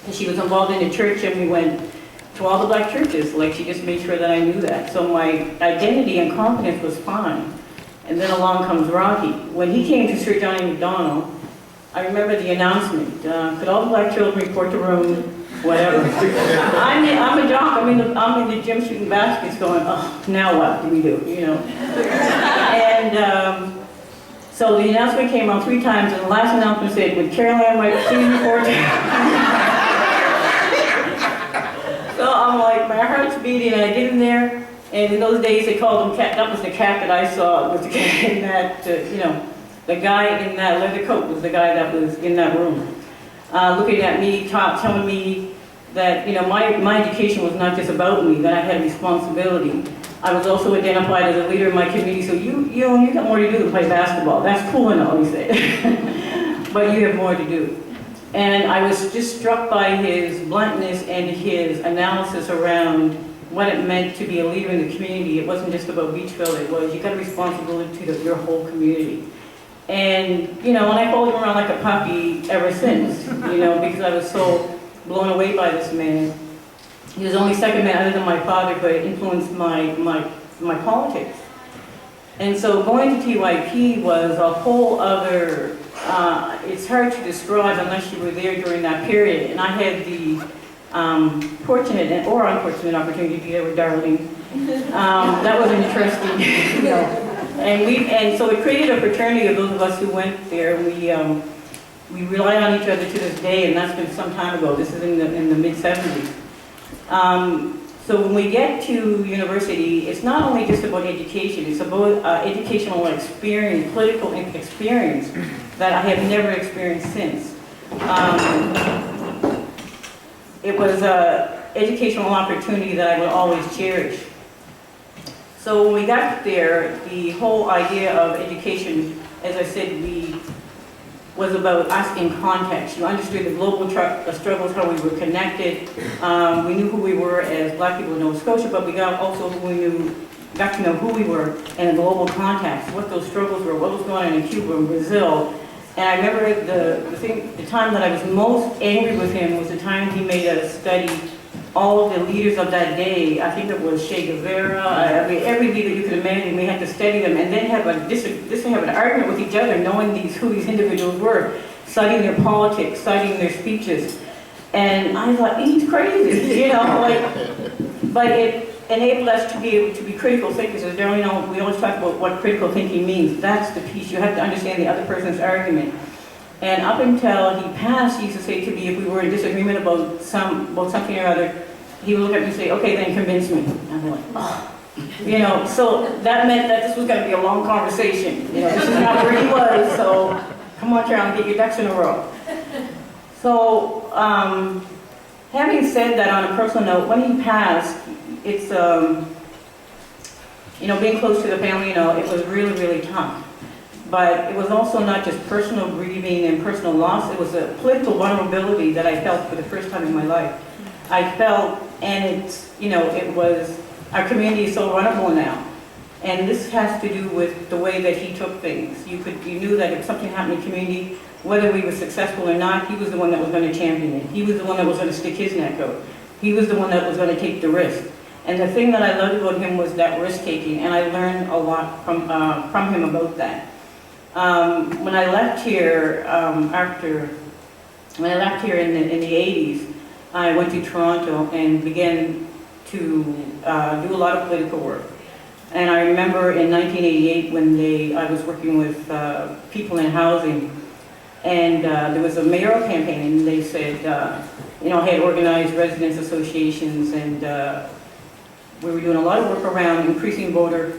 S4: And she was involved in the church, and we went to all the black churches. Like, she just made sure that I knew that. So my identity and confidence was fine. And then along comes Rocky. When he came to Sir Johnny MacDonald, I remember the announcement. Could all the black children report to room, whatever. I'm a jock. I'm in the gym shooting baskets going, oh, now what do we do, you know? And so the announcement came out 3 times, and the last announcement said, would Caroline White please report to So I'm like, my heart's beating, and I get in there, and in those days they called him cat. That was the cat that I saw, was the cat in that, you know, the guy in that leather coat was the guy that was in that room. Looking at me, telling me that, you know, my education was not just about me, that I had a responsibility. I was also identified as a leader in my community, so you got more to do than play basketball. That's cool and all, he said. But you have more to do. And I was just struck by his bluntness and his analysis around what it meant to be a leader in the community. It wasn't just about Beachville, it was, you got a responsibility to your whole community. And, you know, and I followed him around like a puppy ever since, you know, because I was so blown away by this man. He was the only second man other than my father who had influenced my politics. And so going to TYP was a whole other, it's hard to describe unless you were there during that period. And I had the fortunate or unfortunate opportunity to be there with Darlene. That was interesting, you know. And so it created a fraternity of those of us who went there. We rely on each other to this day, and that's been some time ago. This is in the mid-70s. So when we get to university, it's not only just about education, it's about educational experience, political experience that I have never experienced since. It was an educational opportunity that I will always cherish. So when we got there, the whole idea of education, as I said, was about us in context. You understood the global struggles, how we were connected. We knew who we were as black people in Nova Scotia, but we got to know who we were in a global context, what those struggles were, what was going on in Cuba and Brazil. And I remember the time that I was most angry with him was the time he made us study all of the leaders of that day. I think it was Che Guevara. I mean, every leader you could imagine. We had to study them and then have an argument with each other, knowing who these individuals were, studying their politics, studying their speeches. And I thought, he's crazy, you know, like, but it enabled us to be able to be critical thinkers. As Darlene, you know, we always talk about what critical thinking means. That's the piece. You have to understand the other person's argument. And up until he passed, he used to say to me, if we were in disagreement about something or other, he would look at me and say, okay, then convince me. And I'm like, oh. You know, so that meant that this was going to be a long conversation. You know, this is not where he was, so come on, Carol, get your ducks in a row. So, having said that, on a personal note, when he passed, it's, you know, being close to the family, you know, it was really, really tough. But it was also not just personal grieving and personal loss, it was a political vulnerability that I felt for the first time in my life. I felt, and it's, you know, it was, our community is so vulnerable now. And this has to do with the way that he took things. You knew that if something happened in the community, whether we were successful or not, he was the one that was going to champion it. He was the one that was going to stick his neck out. He was the one that was going to take the risk. And the thing that I loved about him was that risk-taking, and I learned a lot from him about that. When I left here when I left here in the 80s, I went to Toronto and began to do a lot of political work. And I remember in 1988 when I was working with people in housing, and there was a mayoral campaign, and they said, you know, I had organized residents associations, and we were doing a lot of work around increasing voter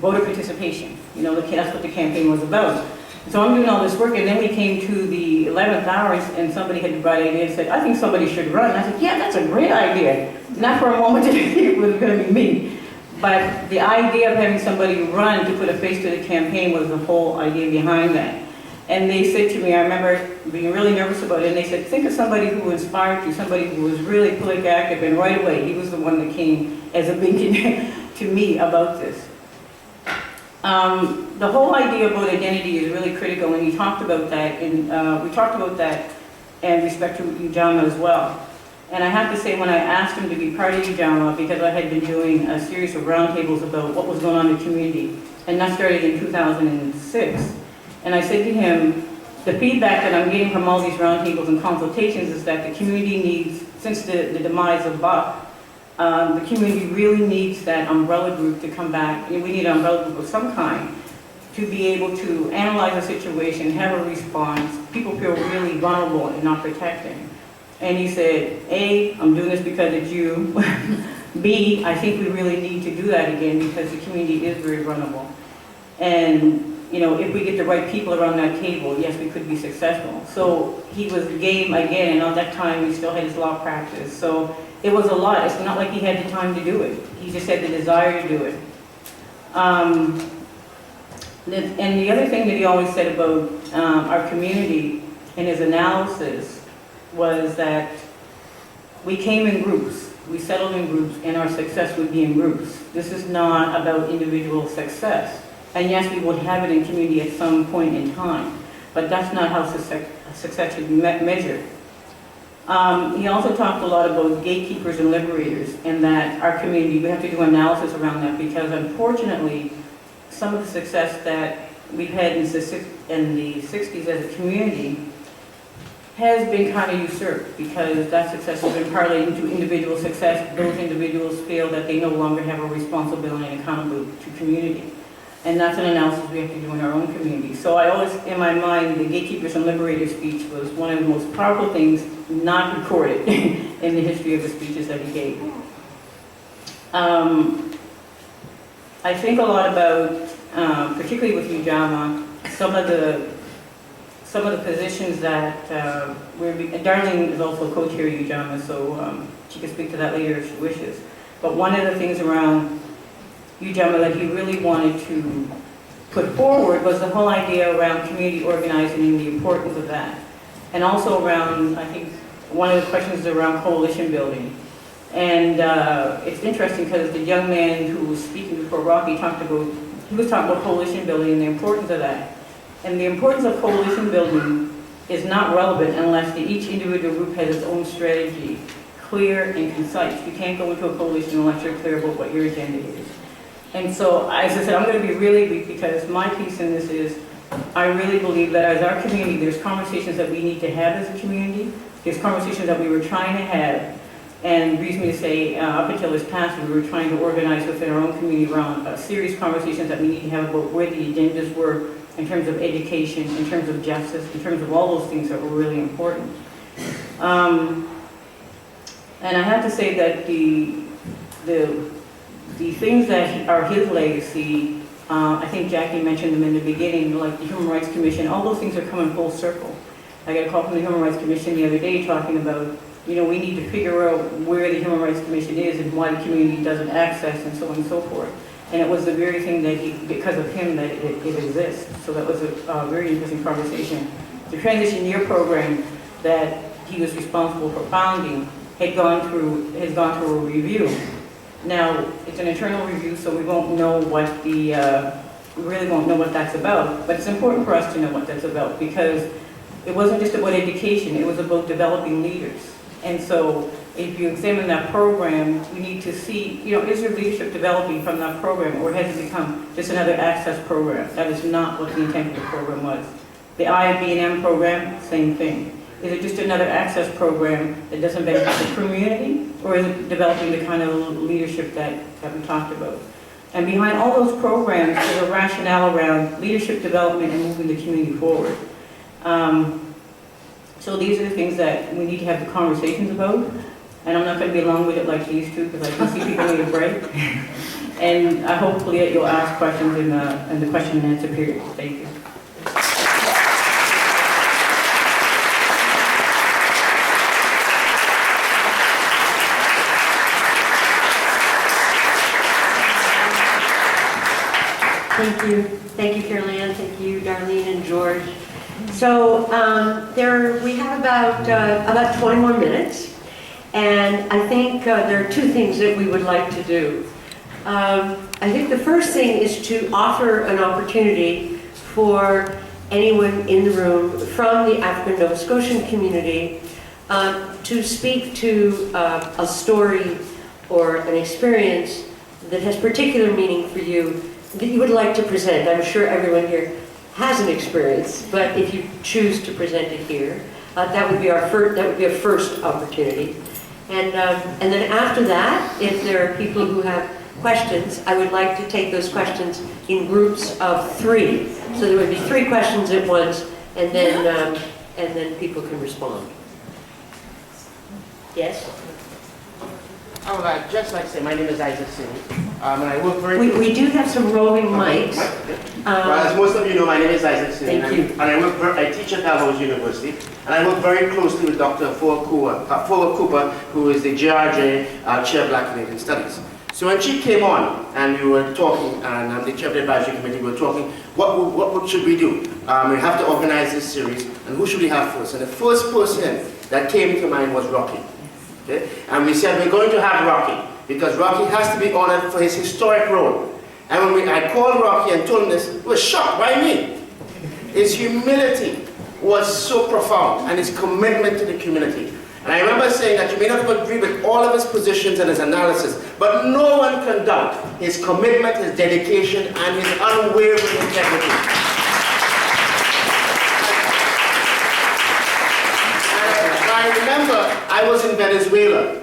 S4: participation. You know, that's what the campaign was about. So I'm doing all this work, and then we came to the 11th hour, and somebody had the bright idea and said, I think somebody should run. And I said, yeah, that's a great idea. Not for a moment did I think it was going to be me. But the idea of having somebody run to put a face to the campaign was the whole idea behind that. And they said to me, I remember being really nervous about it, and they said, think of somebody who inspired you, somebody who was really politically active, and right away, he was the one that came as a beacon to me about this. The whole idea about identity is really critical, and we talked about that in respect to Ujama as well. And I have to say, when I asked him to be part of Ujama, because I had been doing a series of roundtables about what was going on in the community, and that started in 2006, and I said to him, the feedback that I'm getting from all these roundtables and consultations is that the community needs, since the demise of Buck, the community really needs that umbrella group to come back. We need an umbrella group of some kind to be able to analyze a situation, have a response. People feel really vulnerable and not protected. And he said, A, I'm doing this because it's you. B, I think we really need to do that again because the community is very vulnerable. And you know, if we get the right people around that table, yes, we could be successful. So he was game again, and at that time he still had his law practice. So it was a lot. It's not like he had the time to do it. He just had the desire to do it. And the other thing that he always said about our community in his analysis was that we came in groups. We settled in groups, and our success would be in groups. This is not about individual success. And yes, we would have it in community at some point in time, but that's not how success should be measured. He also talked a lot about gatekeepers and liberators, and that our community, we have to do analysis around that, because unfortunately, some of the success that we've had in the 60s as a community has been kind of usurped, because that success has been parlayed into individual success. Those individuals feel that they no longer have a responsibility and accountability to community. And that's an analysis we have to do in our own community. So I always, in my mind, the Gatekeepers and Liberators speech was one of the most powerful things not recorded in the history of the speeches that he gave. I think a lot about, particularly with Ujama, some of the positions that Darlene is also a co-chair of Ujama, so she can speak to that later if she wishes. But one of the things around Ujama that he really wanted to put forward was the whole idea around community organizing and the importance of that. And also around, I think, one of the questions is around coalition building. And it's interesting because the young man who was speaking before Rocky was talking about coalition building and the importance of that. And the importance of coalition building is not relevant unless each individual group has its own strategy, clear and concise. You can't go into a coalition unless you're clear about what your agenda is. And so, as I said, I'm going to be really brief because my piece in this is, I really believe that as our community, there's conversations that we need to have as a community. There's conversations that we were trying to have, and it reads me to say, up until this past, we were trying to organize within our own community around a series of conversations that we need to have about where the agendas were in terms of education, in terms of justice, in terms of all those things that were really important. And I have to say that the things that are his legacy, I think Jackie mentioned them in the beginning, like the Human Rights Commission, all those things are coming full circle. I got a call from the Human Rights Commission the other day talking about, you know, we need to figure out where the Human Rights Commission is and why the community doesn't access and so on and so forth. And it was the very thing that because of him that it exists. So that was a very interesting conversation. The transition year program that he was responsible for founding has gone through a review. Now, it's an internal review, so we won't know what we really won't know what that's about, but it's important for us to know what that's about because it wasn't just about education, it was about developing leaders. And so if you examine that program, we need to see, is your leadership developing from that program or has it become just another access program? That is not what the intent of the program was. The IB&M program, same thing. Is it just another access program that doesn't benefit the community or is it developing the kind of leadership that we talked about? And behind all those programs is a rationale around leadership development and moving the community forward. So these are the things that we need to have the conversations about. And I'm not going to be long with it like these two because I can see people need a break. And hopefully that you'll ask questions in the question and answer period. Thank you.
S3: Thank you. Thank you, Carol Ann. Thank you, Darlene and George. So we have about 20 more minutes, and I think there are two things that we would like to do. I think the first thing is to offer an opportunity for anyone in the room from the African Nova Scotian community to speak to a story or an experience that has particular meaning for you that you would like to present. I'm sure everyone here has an experience, but if you choose to present it here, that would be a first opportunity. And then after that, if there are people who have questions, I would like to take those questions in groups of 3. So there would be 3 questions at once, and then people can respond. Yes?
S11: I would just like to say my name is Isaac Singh, and I work very
S3: We do have some roving mics.
S11: Well, as most of you know, my name is Isaac Singh,
S3: Thank you.
S11: and I teach at Dalhousie University, and I work very closely with Dr. Fuller Cooper, who is the GRJ Chair of Black Canadian Studies. So when she came on, and we were talking, and I'm the Chair of the Advisory Committee, we were talking, what should we do? We have to organize this series, and who should we have first? And the first person that came to mind was Rocky. Okay? And we said we're going to have Rocky because Rocky has to be honored for his historic role. And when I called Rocky and told him this, he was shocked. Why me? His humility was so profound and his commitment to the community. And I remember saying that you may not agree with all of his positions and his analysis, but no one can doubt his commitment, his dedication, and his unwavering integrity. I remember I was in Venezuela,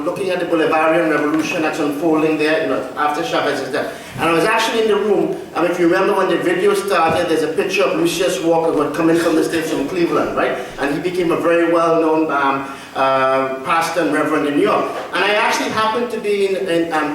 S11: looking at the Bolivarian Revolution that's unfolding there, after Chavez's death. And I was actually in the room, if you remember when the video started, there's a picture of Lucius Walker who had come in from the States from Cleveland, right? And he became a very well-known pastor and reverend in New York. And I actually happened to be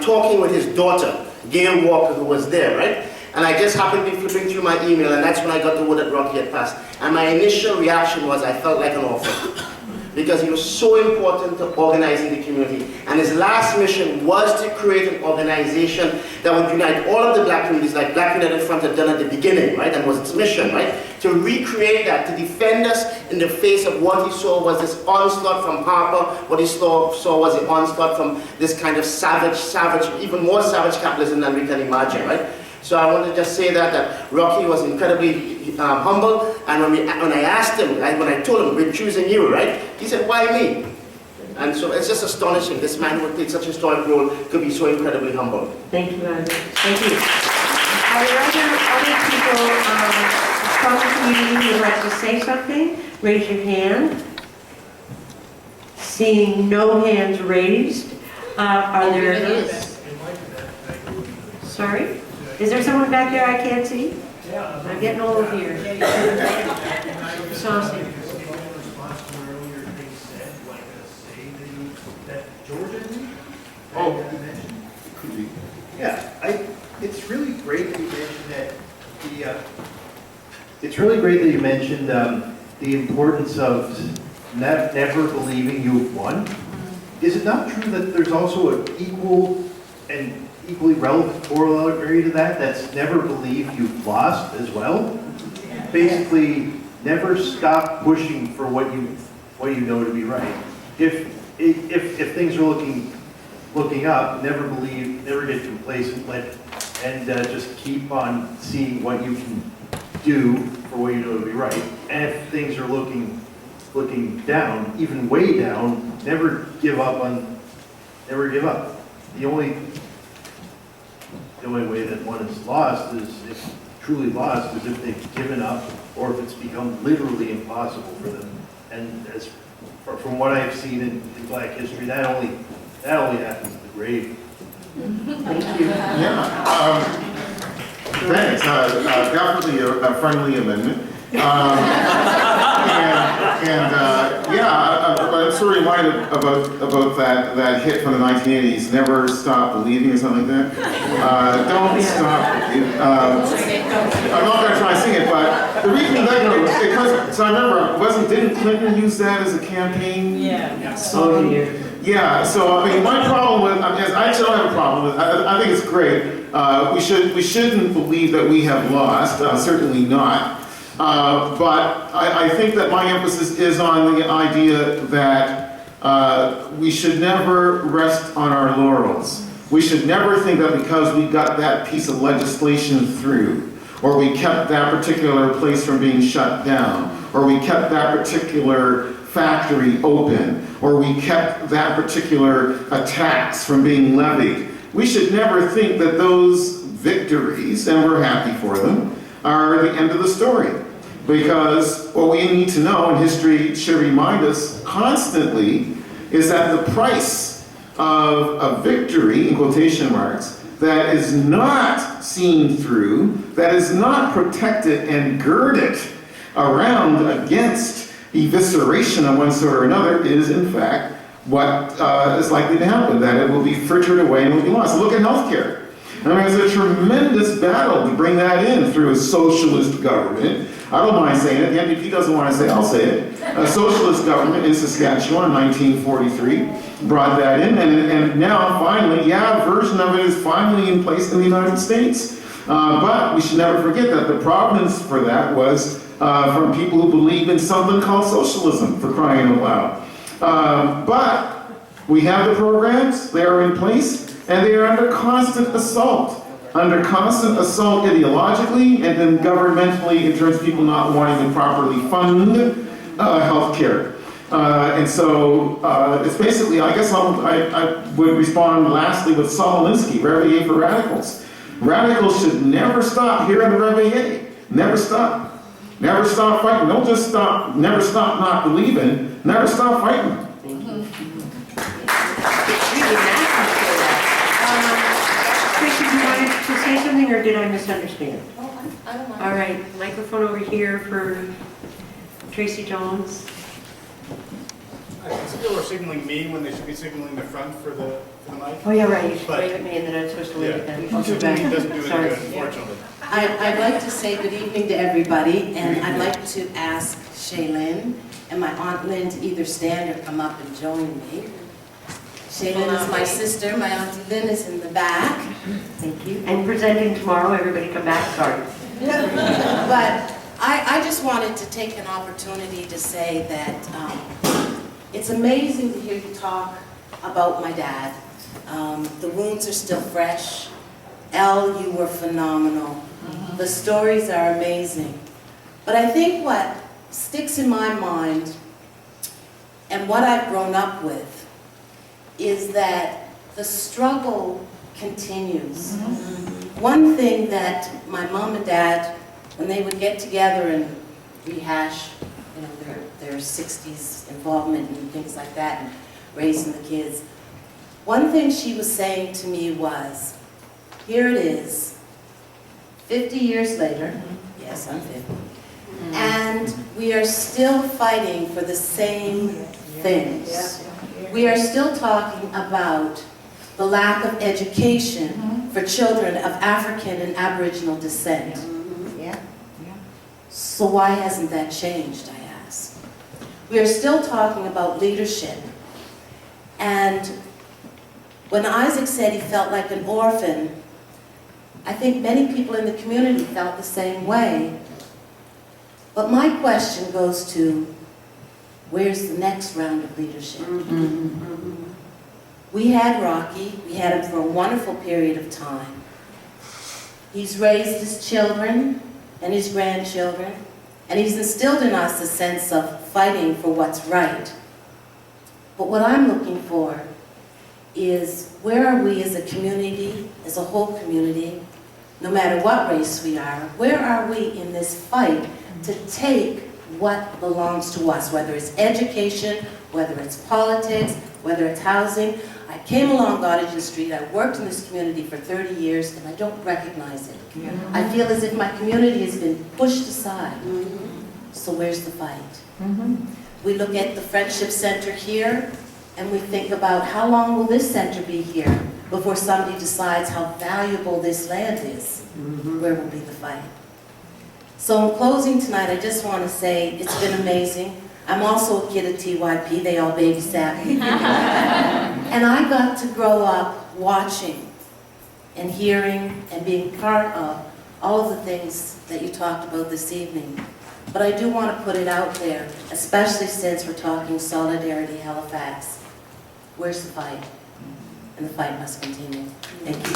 S11: talking with his daughter, Gail Walker, who was there, right? And I just happened to be flipping through my email, and that's when I got the word that Rocky had passed. And my initial reaction was I felt like an orphan. Because he was so important to organizing the community. And his last mission was to create an organization that would unite all of the black communities, like Black United Front had done at the beginning, right? And was its mission, right? To recreate that, to defend us in the face of what he saw was this onslaught from Harper, what he saw was the onslaught from this kind of savage, even more savage capitalism than we can imagine, right? So I want to just say that Rocky was incredibly humble, and when I asked him, when I told him, we're choosing you, right? He said, why me? And so it's just astonishing. This man who played such a historic role could be so incredibly humble.
S3: Thank you, Isaac. Thank you. Are there other people from the community who would like to say something? Raise your hand. Seeing no hands raised, are there... Sorry? Is there someone back there I can't see? I'm getting old here. Saucy.
S12: Oh, could be. Yeah, it's really great that you mentioned that it's really great that you mentioned the importance of never believing you've won. Is it not true that there's also an equal and equally relevant corollary to that, that's never believe you've lost as well. Basically, never stop pushing for what you know to be right. If things are looking up, never get complacent, and just keep on seeing what you can do for what you know to be right. And if things are looking down, even way down, never give up. The only way that one is lost is truly lost is if they've given up or if it's become literally impossible for them. And from what I've seen in Black history, that only happens in the grave.
S3: Thank you.
S6: Yeah. Thanks. Definitely a friendly amendment. I'm sort of reminded about that hit from the 1980s, Never Stop Believing or something like that. Don't stop. I'm not going to try to sing it, but the reason because I remember, didn't Clinton use that as a campaign?
S4: Yeah.
S6: Song? Yeah, so I mean, my problem with, I actually don't have a problem with it. I think it's great. We shouldn't believe that we have lost, certainly not. But I think that my emphasis is on the idea that we should never rest on our laurels. We should never think that because we got that piece of legislation through, or we kept that particular place from being shut down, or we kept that particular factory open, or we kept that particular tax from being levied. We should never think that those victories, and we're happy for them, are the end of the story. Because what we need to know, and history should remind us constantly, is that the price of a victory, in quotation marks, that is not seen through, that is not protected and girded around against evisceration of one sort or another, is in fact what is likely to happen, that it will be frittered away and will be lost. Look at healthcare. I mean, it's a tremendous battle to bring that in through a socialist government. I don't mind saying it. The NDP doesn't want to say it, I'll say it. A socialist government in Saskatchewan in 1943 brought that in, and now finally, a version of it is finally in place in the United States. But we should never forget that the provenance for that was from people who believe in something called socialism, for crying out loud. But we have the programs, they are in place, and they are under constant assault ideologically and then governmentally in terms of people not wanting to properly fund health care. And so it's basically, I guess I would respond lastly with Solinsky, Reveille for radicals. Radicals should never stop here in the Reveille. Never stop. Never stop fighting. Don't just stop, never stop not believing, never stop fighting.
S3: Tracy, do you want to say something, or did I misunderstand?
S5: I don't mind.
S3: All right, microphone over here for Tracy Jones.
S13: Some people are signaling me when they should be signaling the front for the mic.
S3: Oh, yeah, right.
S13: But-
S3: Wave at me, and then I'm supposed to wave at them.
S13: Also, it doesn't do any
S3: Sorry.
S13: good, unfortunately.
S14: I'd like to say good evening to everybody, and I'd like to ask Shaylin and my Aunt Lynn to either stand or come up and join me. Shaylin is my sister, my Auntie Lynn is in the back.
S3: Thank you. And presenting tomorrow, everybody come back, sorry.
S14: But I just wanted to take an opportunity to say that it's amazing to hear you talk about my dad. The wounds are still fresh. Elle, you were phenomenal. The stories are amazing. But I think what sticks in my mind and what I've grown up with is that the struggle continues. One thing that my mom and dad, when they would get together and rehash, their 60s involvement and things like that, and raising the kids, one thing she was saying to me was, here it is, 50 years later, yes, I'm 50, and we are still fighting for the same things. We are still talking about the lack of education for children of African and Aboriginal descent. So why hasn't that changed, I ask? We are still talking about leadership. And When Isaac said he felt like an orphan, I think many people in the community felt the same way. But my question goes to, where's the next round of leadership? We had Rocky, we had him for a wonderful period of time. He's raised his children and his grandchildren, and he's instilled in us a sense of fighting for what's right. But what I'm looking for is, where are we as a community, as a whole community, no matter what race we are, where are we in this fight to take what belongs to us, whether it's education, whether it's politics, whether it's housing. I came along Gottingen Street, I worked in this community for 30 years, and I don't recognize it. I feel as if my community has been pushed aside. So where's the fight? We look at the Friendship Center here, and we think about how long will this center be here before somebody decides how valuable this land is. Where will be the fight? So in closing tonight, I just want to say it's been amazing. I'm also a kid at TYP, they all babysat me. And I got to grow up watching and hearing and being part of all of the things that you talked about this evening. But I do want to put it out there, especially since we're talking Solidarity Halifax. Where's the fight? And the fight must continue. Thank you.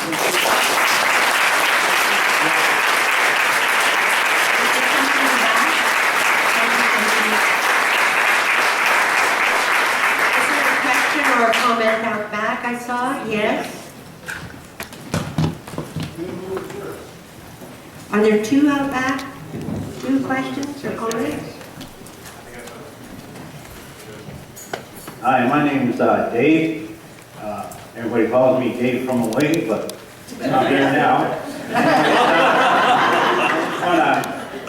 S3: Or a comment out back, I saw, yes. Are there two out back? Two questions or comments?
S12: Hi, my name is Dave. Everybody calls me Dave from away, but I'm here now.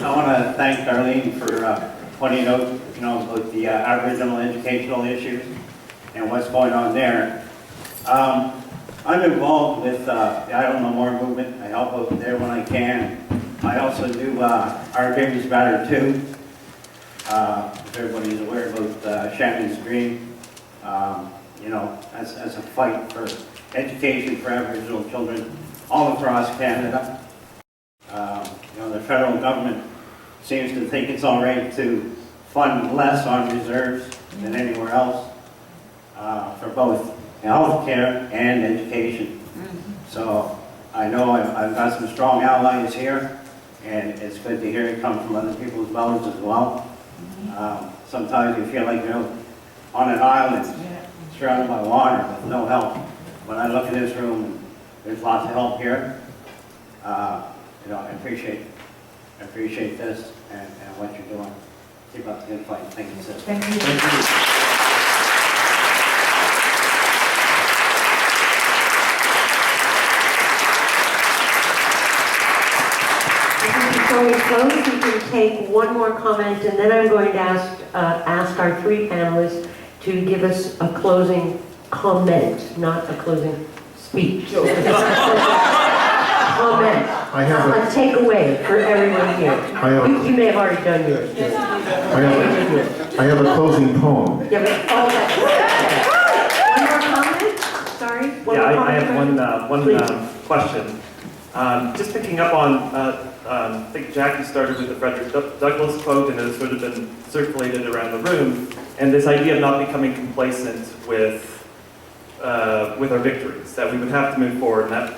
S12: I want to thank Darlene for pointing out, about the Aboriginal educational issues and what's going on there. I'm involved with the I Don't Know More movement. I help out there when I can. I also do Our Dreams Matter Too. If everybody's aware about Shannon's Dream, as a fight for education for Aboriginal children all across Canada. The federal government seems to think it's all right to fund less on reserves than anywhere else. For both health care and education. So I know I've got some strong allies here, and it's good to hear it come from other people's mouths as well. Sometimes you feel like you're on an island surrounded by water with no help. When I look at this room, there's lots of help here. I appreciate this and what you're doing. Keep up the good fight. Thank you, sister.
S3: Thank you. Thank you. Before we close, we can take one more comment, and then I'm going to ask our three panelists to give us a closing comment, not a closing speech. Comment.
S1: I have
S3: a takeaway for everyone here. You may have already done yours.
S1: I have a closing poem.
S3: Yeah, but all that. One more comment? Sorry?
S15: I have one question. Just picking up on, I think Jackie started with the Frederick Douglass quote, and it's sort of been circulated around the room, and this idea of not becoming complacent with our victories, that we would have to move forward, and that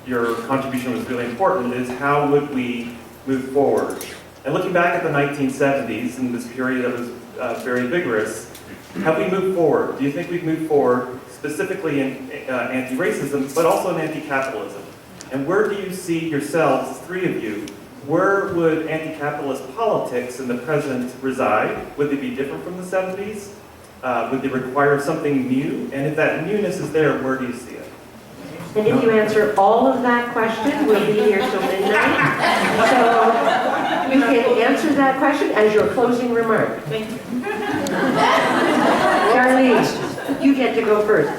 S15: your contribution was really important, is how would we move forward? And looking back at the 1970s, in this period that was very vigorous, have we moved forward? Do you think we've moved forward specifically in anti-racism, but also in anti-capitalism? And where do you see yourselves, three of you, where would anti-capitalist politics in the present reside? Would they be different from the 70s? Would they require something new? And if that newness is there, where do you see it?
S3: And if you answer all of that question, we'll be here till midnight. So you can answer that question as your closing remark.
S4: Thank you.
S3: Darlene, you get to go first.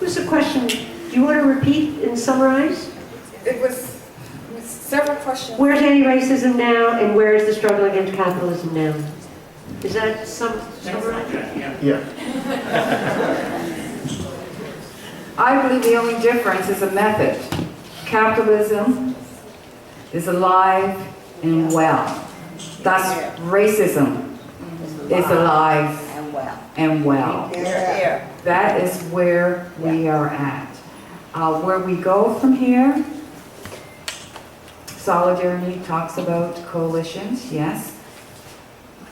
S3: It was a question, do you want to repeat and summarize?
S16: It was several questions.
S3: Where's anti-racism now, and where is the struggle against capitalism now? Is that summarize?
S1: Yeah.
S7: I believe the only difference is a method. Capitalism is alive and well. Thus, racism is alive and well. That is where we are at. Where we go from here, solidarity talks about coalitions, yes.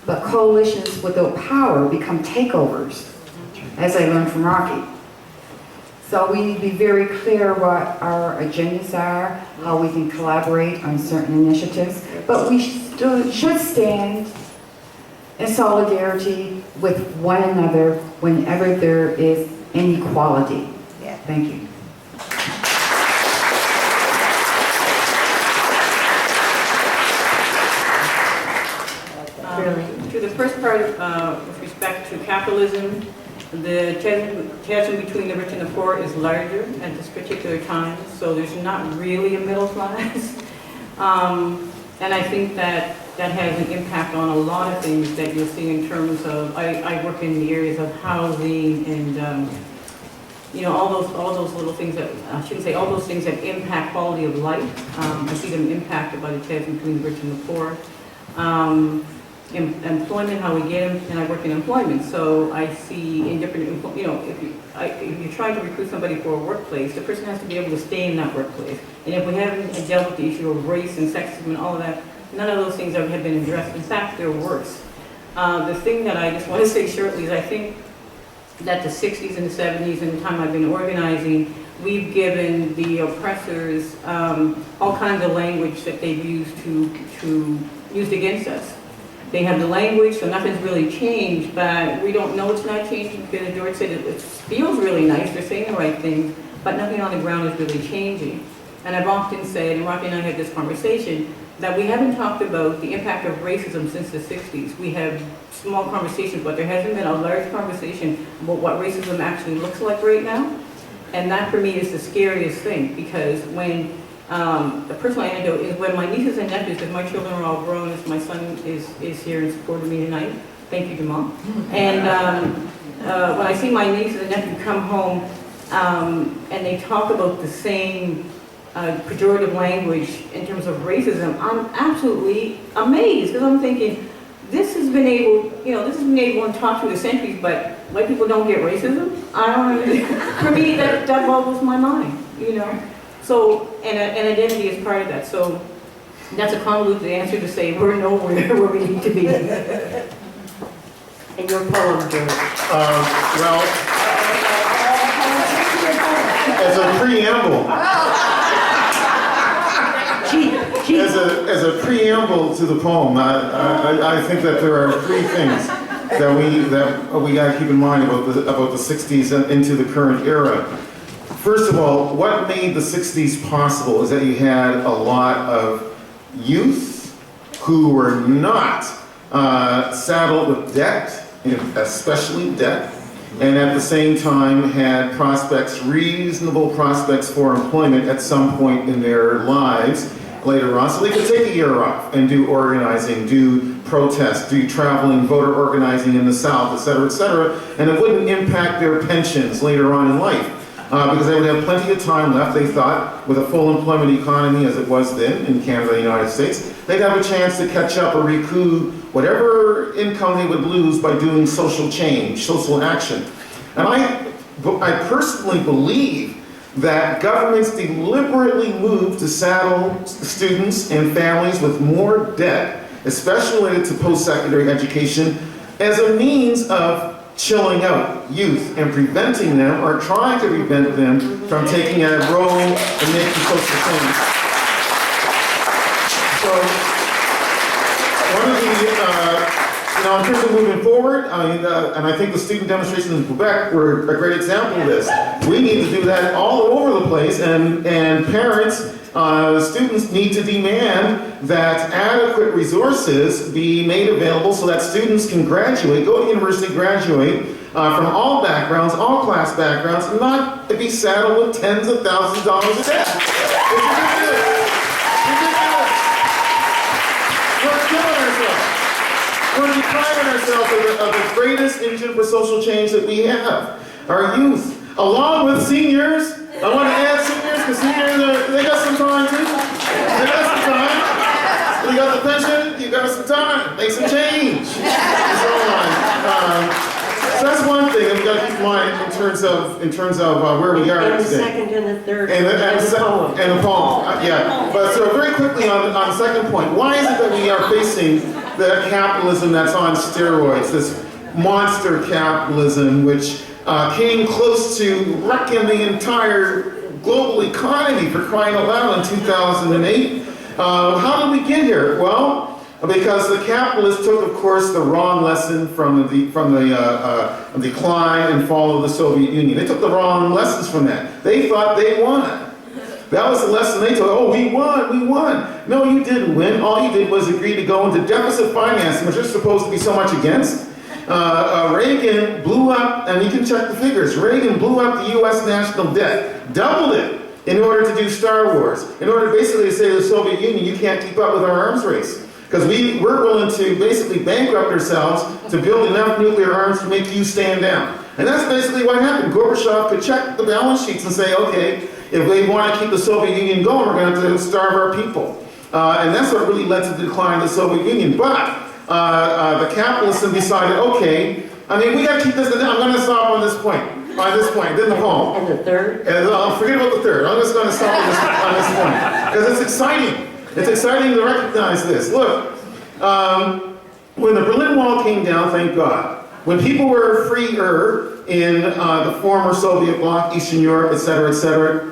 S7: But coalitions without power become takeovers, as I learned from Rocky. So we need to be very clear what our agendas are, how we can collaborate on certain initiatives, but we should stand in solidarity with one another whenever there is inequality. Thank you.
S4: To the first part, with respect to capitalism, the chasm between the rich and the poor is larger at this particular time, so there's not really a middle class. And I think that has an impact on a lot of things that you'll see in terms of, I work in the areas of housing and, you know, all those little things that, I shouldn't say all those things that impact quality of life. I see them impacted by the chasm between the rich and the poor. Employment, how we get them, and I work in employment, so I see in different, you know, if you're trying to recruit somebody for a workplace, the person has to be able to stay in that workplace. And if we haven't dealt with the issue of race and sexism and all of that, none of those things have been addressed. In fact, they're worse. The thing that I just want to say shortly is I think that the 60s and the 70s and the time I've been organizing, we've given the oppressors all kinds of language that they've used against us. They have the language, so nothing's really changed, but we don't know it's not changing because George said it feels really nice, they're saying the right things, but nothing on the ground is really changing. And I've often said, and Rocky and I had this conversation, that we haven't talked about the impact of racism since the 60s. We have small conversations, but there hasn't been a large conversation about what racism actually looks like right now. And that for me is the scariest thing, because when the personal anecdote is when my nieces and nephews, because my children are all grown, as my son is here in support of me tonight. Thank you, Jamal. And when I see my nieces and nephews come home and they talk about the same pejorative language in terms of racism, I'm absolutely amazed, because I'm thinking, this has been able and taught through the centuries, but white people don't get racism? I don't know. For me, that boggles my mind, you know. So, and identity is part of that. So that's a convoluted answer to say we're nowhere where we need to be.
S3: And your poem, George.
S6: Well, as a preamble, as a preamble to the poem, I think that there are three things that we got to keep in mind about the 60s and into the current era. First of all, what made the 60s possible is that you had a lot of youth who were not saddled with debt, especially debt, and at the same time had reasonable prospects for employment at some point in their lives later on, so they could take a year off and do organizing, do protests, do traveling, voter organizing in the South, et cetera, and it wouldn't impact their pensions later on in life. Because they would have plenty of time left, they thought, with a full employment economy as it was then in Canada and the United States, they'd have a chance to catch up or recoup whatever income they would lose by doing social change, social action. And I personally believe that governments deliberately move to saddle students and families with more debt, especially related to post-secondary education, as a means of chilling out youth and preventing them, or trying to prevent them from taking a role in making social change. So, one of the, in terms of moving forward, and I think the student demonstrations in Quebec were a great example of this. We need to do that all over the place, and parents, students need to demand that adequate resources be made available so that students can graduate, go to university, graduate from all backgrounds, all class backgrounds, and not to be saddled with tens of thousands of dollars of debt. It's ridiculous. Ridiculous. We're killing ourselves. We're depriving ourselves of the greatest engine for social change that we have, our youth. along with seniors. I want to add seniors, because seniors, they got some time too. They got some time. You got the pension, you got some time. Make some change. And so on. So that's one thing that we got to keep in mind in terms of where we are
S3: And the
S6: today.
S3: second and the third.
S6: And the
S3: poem.
S6: And the poem, yeah. But so very quickly on the second point, why is it that we are facing the capitalism that's on steroids, this monster capitalism, which came close to wrecking the entire global economy, for crying out loud, in 2008? How did we get here? Well, because the capitalists took, of course, the wrong lesson from the decline and fall of the Soviet Union. They took the wrong lessons from that. They thought they won. That was the lesson they told. Oh, we won, we won. No, you didn't win. All you did was agree to go into deficit financing, which you're supposed to be so much against. Reagan blew up, and you can check the figures, Reagan blew up the U.S. national debt, doubled it, in order to do Star Wars, in order basically to say to the Soviet Union, you can't keep up with our arms race. Because we're willing to basically bankrupt ourselves to build enough nuclear arms to make you stand down. And that's basically what happened. Gorbachev could check the balance sheets and say, okay, if they want to keep the Soviet Union going, we're going to have to starve our people. And that's what really led to the decline of the Soviet Union. But the capitalists decided, okay, I mean, we got to keep this, I'm going to stop on this point. By this point, then the poem.
S3: And the third?
S6: And, forget about the third. I'm just going to stop on this point. Because it's exciting. It's exciting to recognize this. Look, when the Berlin Wall came down, thank God, when people were freer in the former Soviet bloc, Eastern Europe, et cetera,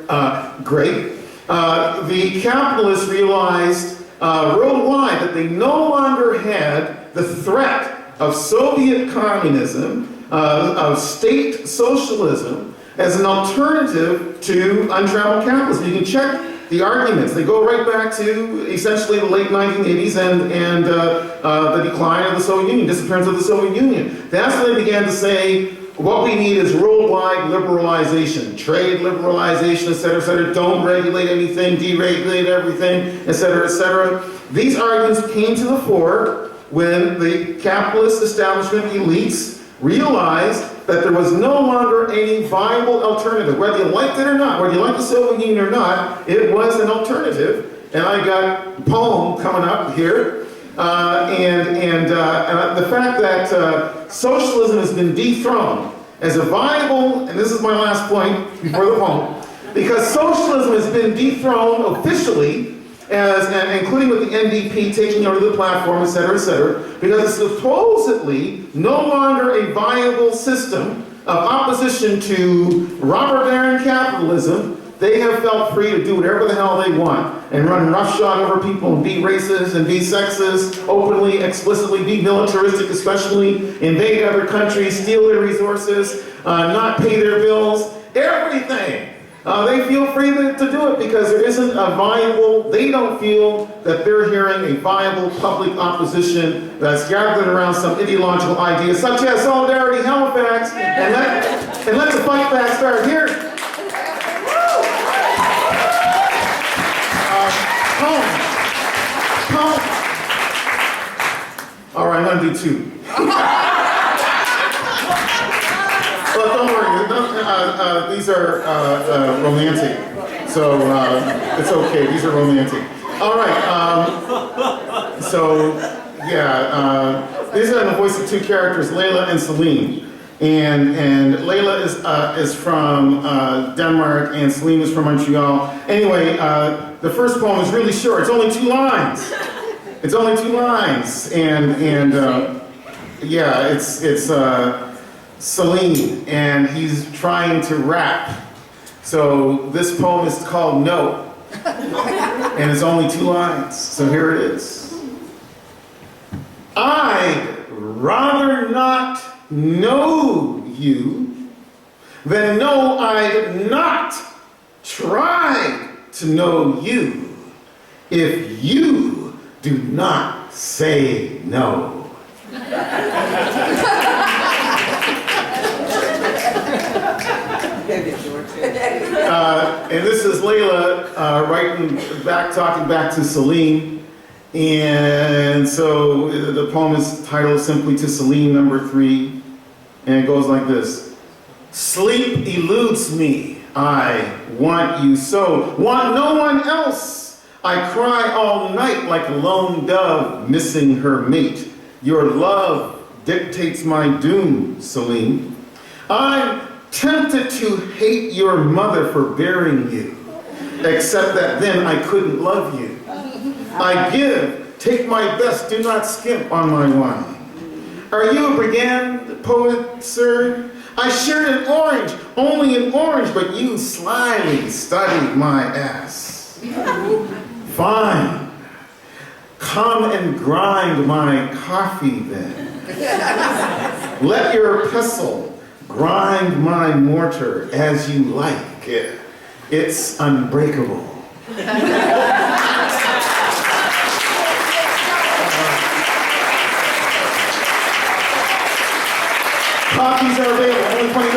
S6: great. The capitalists realized worldwide that they no longer had the threat of Soviet communism, of state socialism, as an alternative to untrammeled capitalism. You can check the arguments. They go right back to essentially the late 1980s and the decline of the Soviet Union, disappearance of the Soviet Union. That's when they began to say, what we need is worldwide liberalization, trade liberalization, et cetera, don't regulate anything, deregulate everything, et cetera. These arguments came to the fore when the capitalist establishment elites realized that there was no longer any viable alternative. Whether you liked it or not, whether you liked the Soviet Union or not, it was an alternative. And I got a poem coming up here. And the fact that socialism has been dethroned as a viable, and this is my last point before the poem, because socialism has been dethroned officially, including with the NDP taking over the platform, et cetera, because it's supposedly no longer a viable system of opposition to robber baron capitalism. They have felt free to do whatever the hell they want and run roughshod over people and be racist and be sexist, openly, explicitly, be militaristic, especially invade other countries, steal their resources, not pay their bills, everything. They feel free to do it because there isn't a viable, they don't feel that they're hearing a viable public opposition that's gathered around some ideological ideas such as Solidarity Halifax, and let the fight back start here. All right, I'm going to do two. Well, don't worry, these are romantic, so it's okay, these are romantic. All right, these are in the voice of two characters, Layla and Celine. And Layla is from Denmark, and Celine is from Montreal. Anyway, the first poem is really short, it's only 2 lines. It's only 2 lines, it's Celine, and he's trying to rap. So this poem is called No, and it's only 2 lines, so here it is. I'd rather not know you than know I'd not tried to know you if you do not say no. And this is Layla talking back to Celine. And so the poem is titled simply To Celine, number 3. And it goes like this. Sleep eludes me. I want you so. Want no one else. I cry all night like a lone dove missing her mate. Your love dictates my doom, Celine. I'm tempted to hate your mother for bearing you, except that then I couldn't love you. I give, take my best, do not skimp on my wine. Are you a brigand, poet, sir? I shared an orange, only an orange, but you slyly studied my ass. Fine. Come and grind my coffee then. Let your pestle grind my mortar as you like. It's unbreakable. Copies are available, only $20,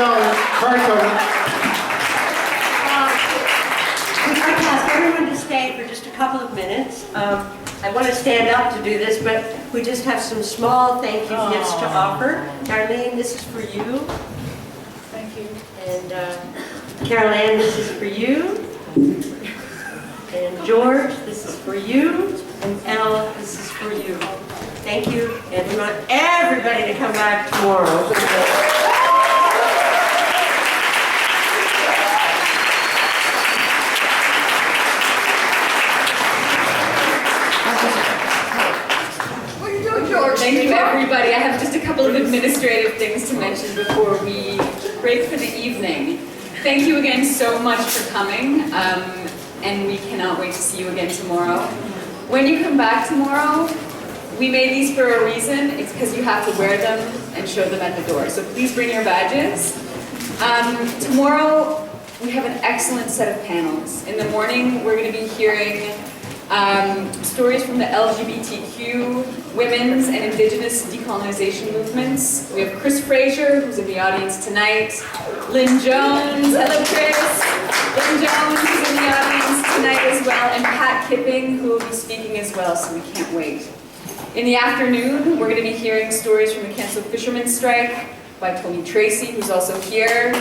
S6: hardcover.
S3: Before I ask everyone to stay for just a couple of minutes, I want to stand up to do this, but we just have some small thank you gifts to offer. Darlene, this is for you.
S16: Thank you.
S3: And Carol Ann, this is for you. And George, this is for you. And Elle, this is for you. Thank you. And we want everybody to come back tomorrow.
S2: Thank you, everybody. I have just a couple of administrative things to mention before we break for the evening. Thank you again so much for coming, and we cannot wait to see you again tomorrow. When you come back tomorrow, we made these for a reason. It's because you have to wear them and show them at the door. So please bring your badges. Tomorrow, we have an excellent set of panels. In the morning, we're going to be hearing stories from the LGBTQ, women's and indigenous decolonization movements. We have Chris Fraser, who's in the audience tonight. Lynn Jones, hello Chris. Lynn Jones is in the audience tonight as well. And Pat Kipping, who will be speaking as well, so we can't wait. In the afternoon, we're going to be hearing stories from the Cancelled Fishermen's Strike by Tony Tracy, who's also here.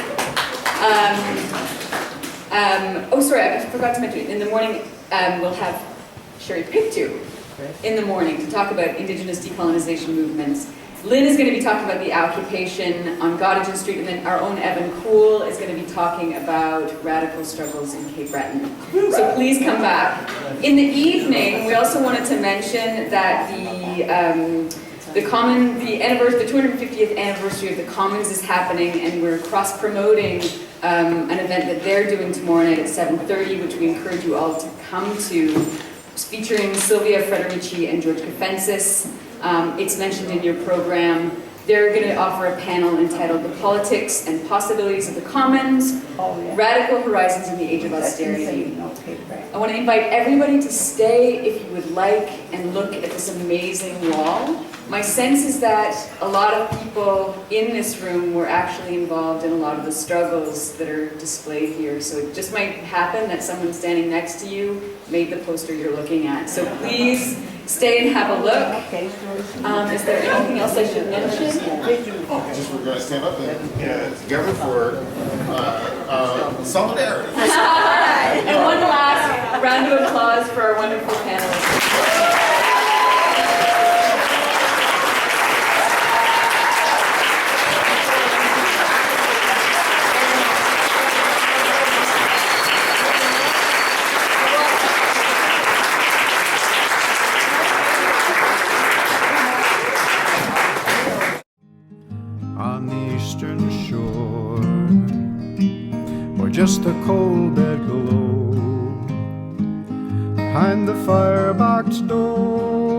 S2: Oh, sorry, I forgot to mention, in the morning, we'll have Sherry Pictou in the morning to talk about Indigenous decolonization movements. Lynn is going to be talking about the occupation on Gottingen Street, and then our own Evan Cool is going to be talking about radical struggles in Cape Breton. So please come back. In the evening, we also wanted to mention that the 250th anniversary of the Commons is happening, and we're cross-promoting an event that they're doing tomorrow night at 7:30, which we encourage you all to come to. It's featuring Sylvia Frederici and George Kafensis. It's mentioned in your program. They're going to offer a panel entitled The Politics and Possibilities of the Commons, Radical Horizons in the Age of Austerity. I want to invite everybody to stay if you would like and look at this amazing wall. My sense is that a lot of people in this room were actually involved in a lot of the struggles that are displayed here. So it just might happen that someone standing next to you made the poster you're looking at. So please stay and have a look. Is there anything else I should mention?
S6: Just we're going to stand up and together for solidarity.
S2: And one last round of applause for our wonderful panelists.
S17: On the eastern shore, or just a cold bed below, behind the firebox door.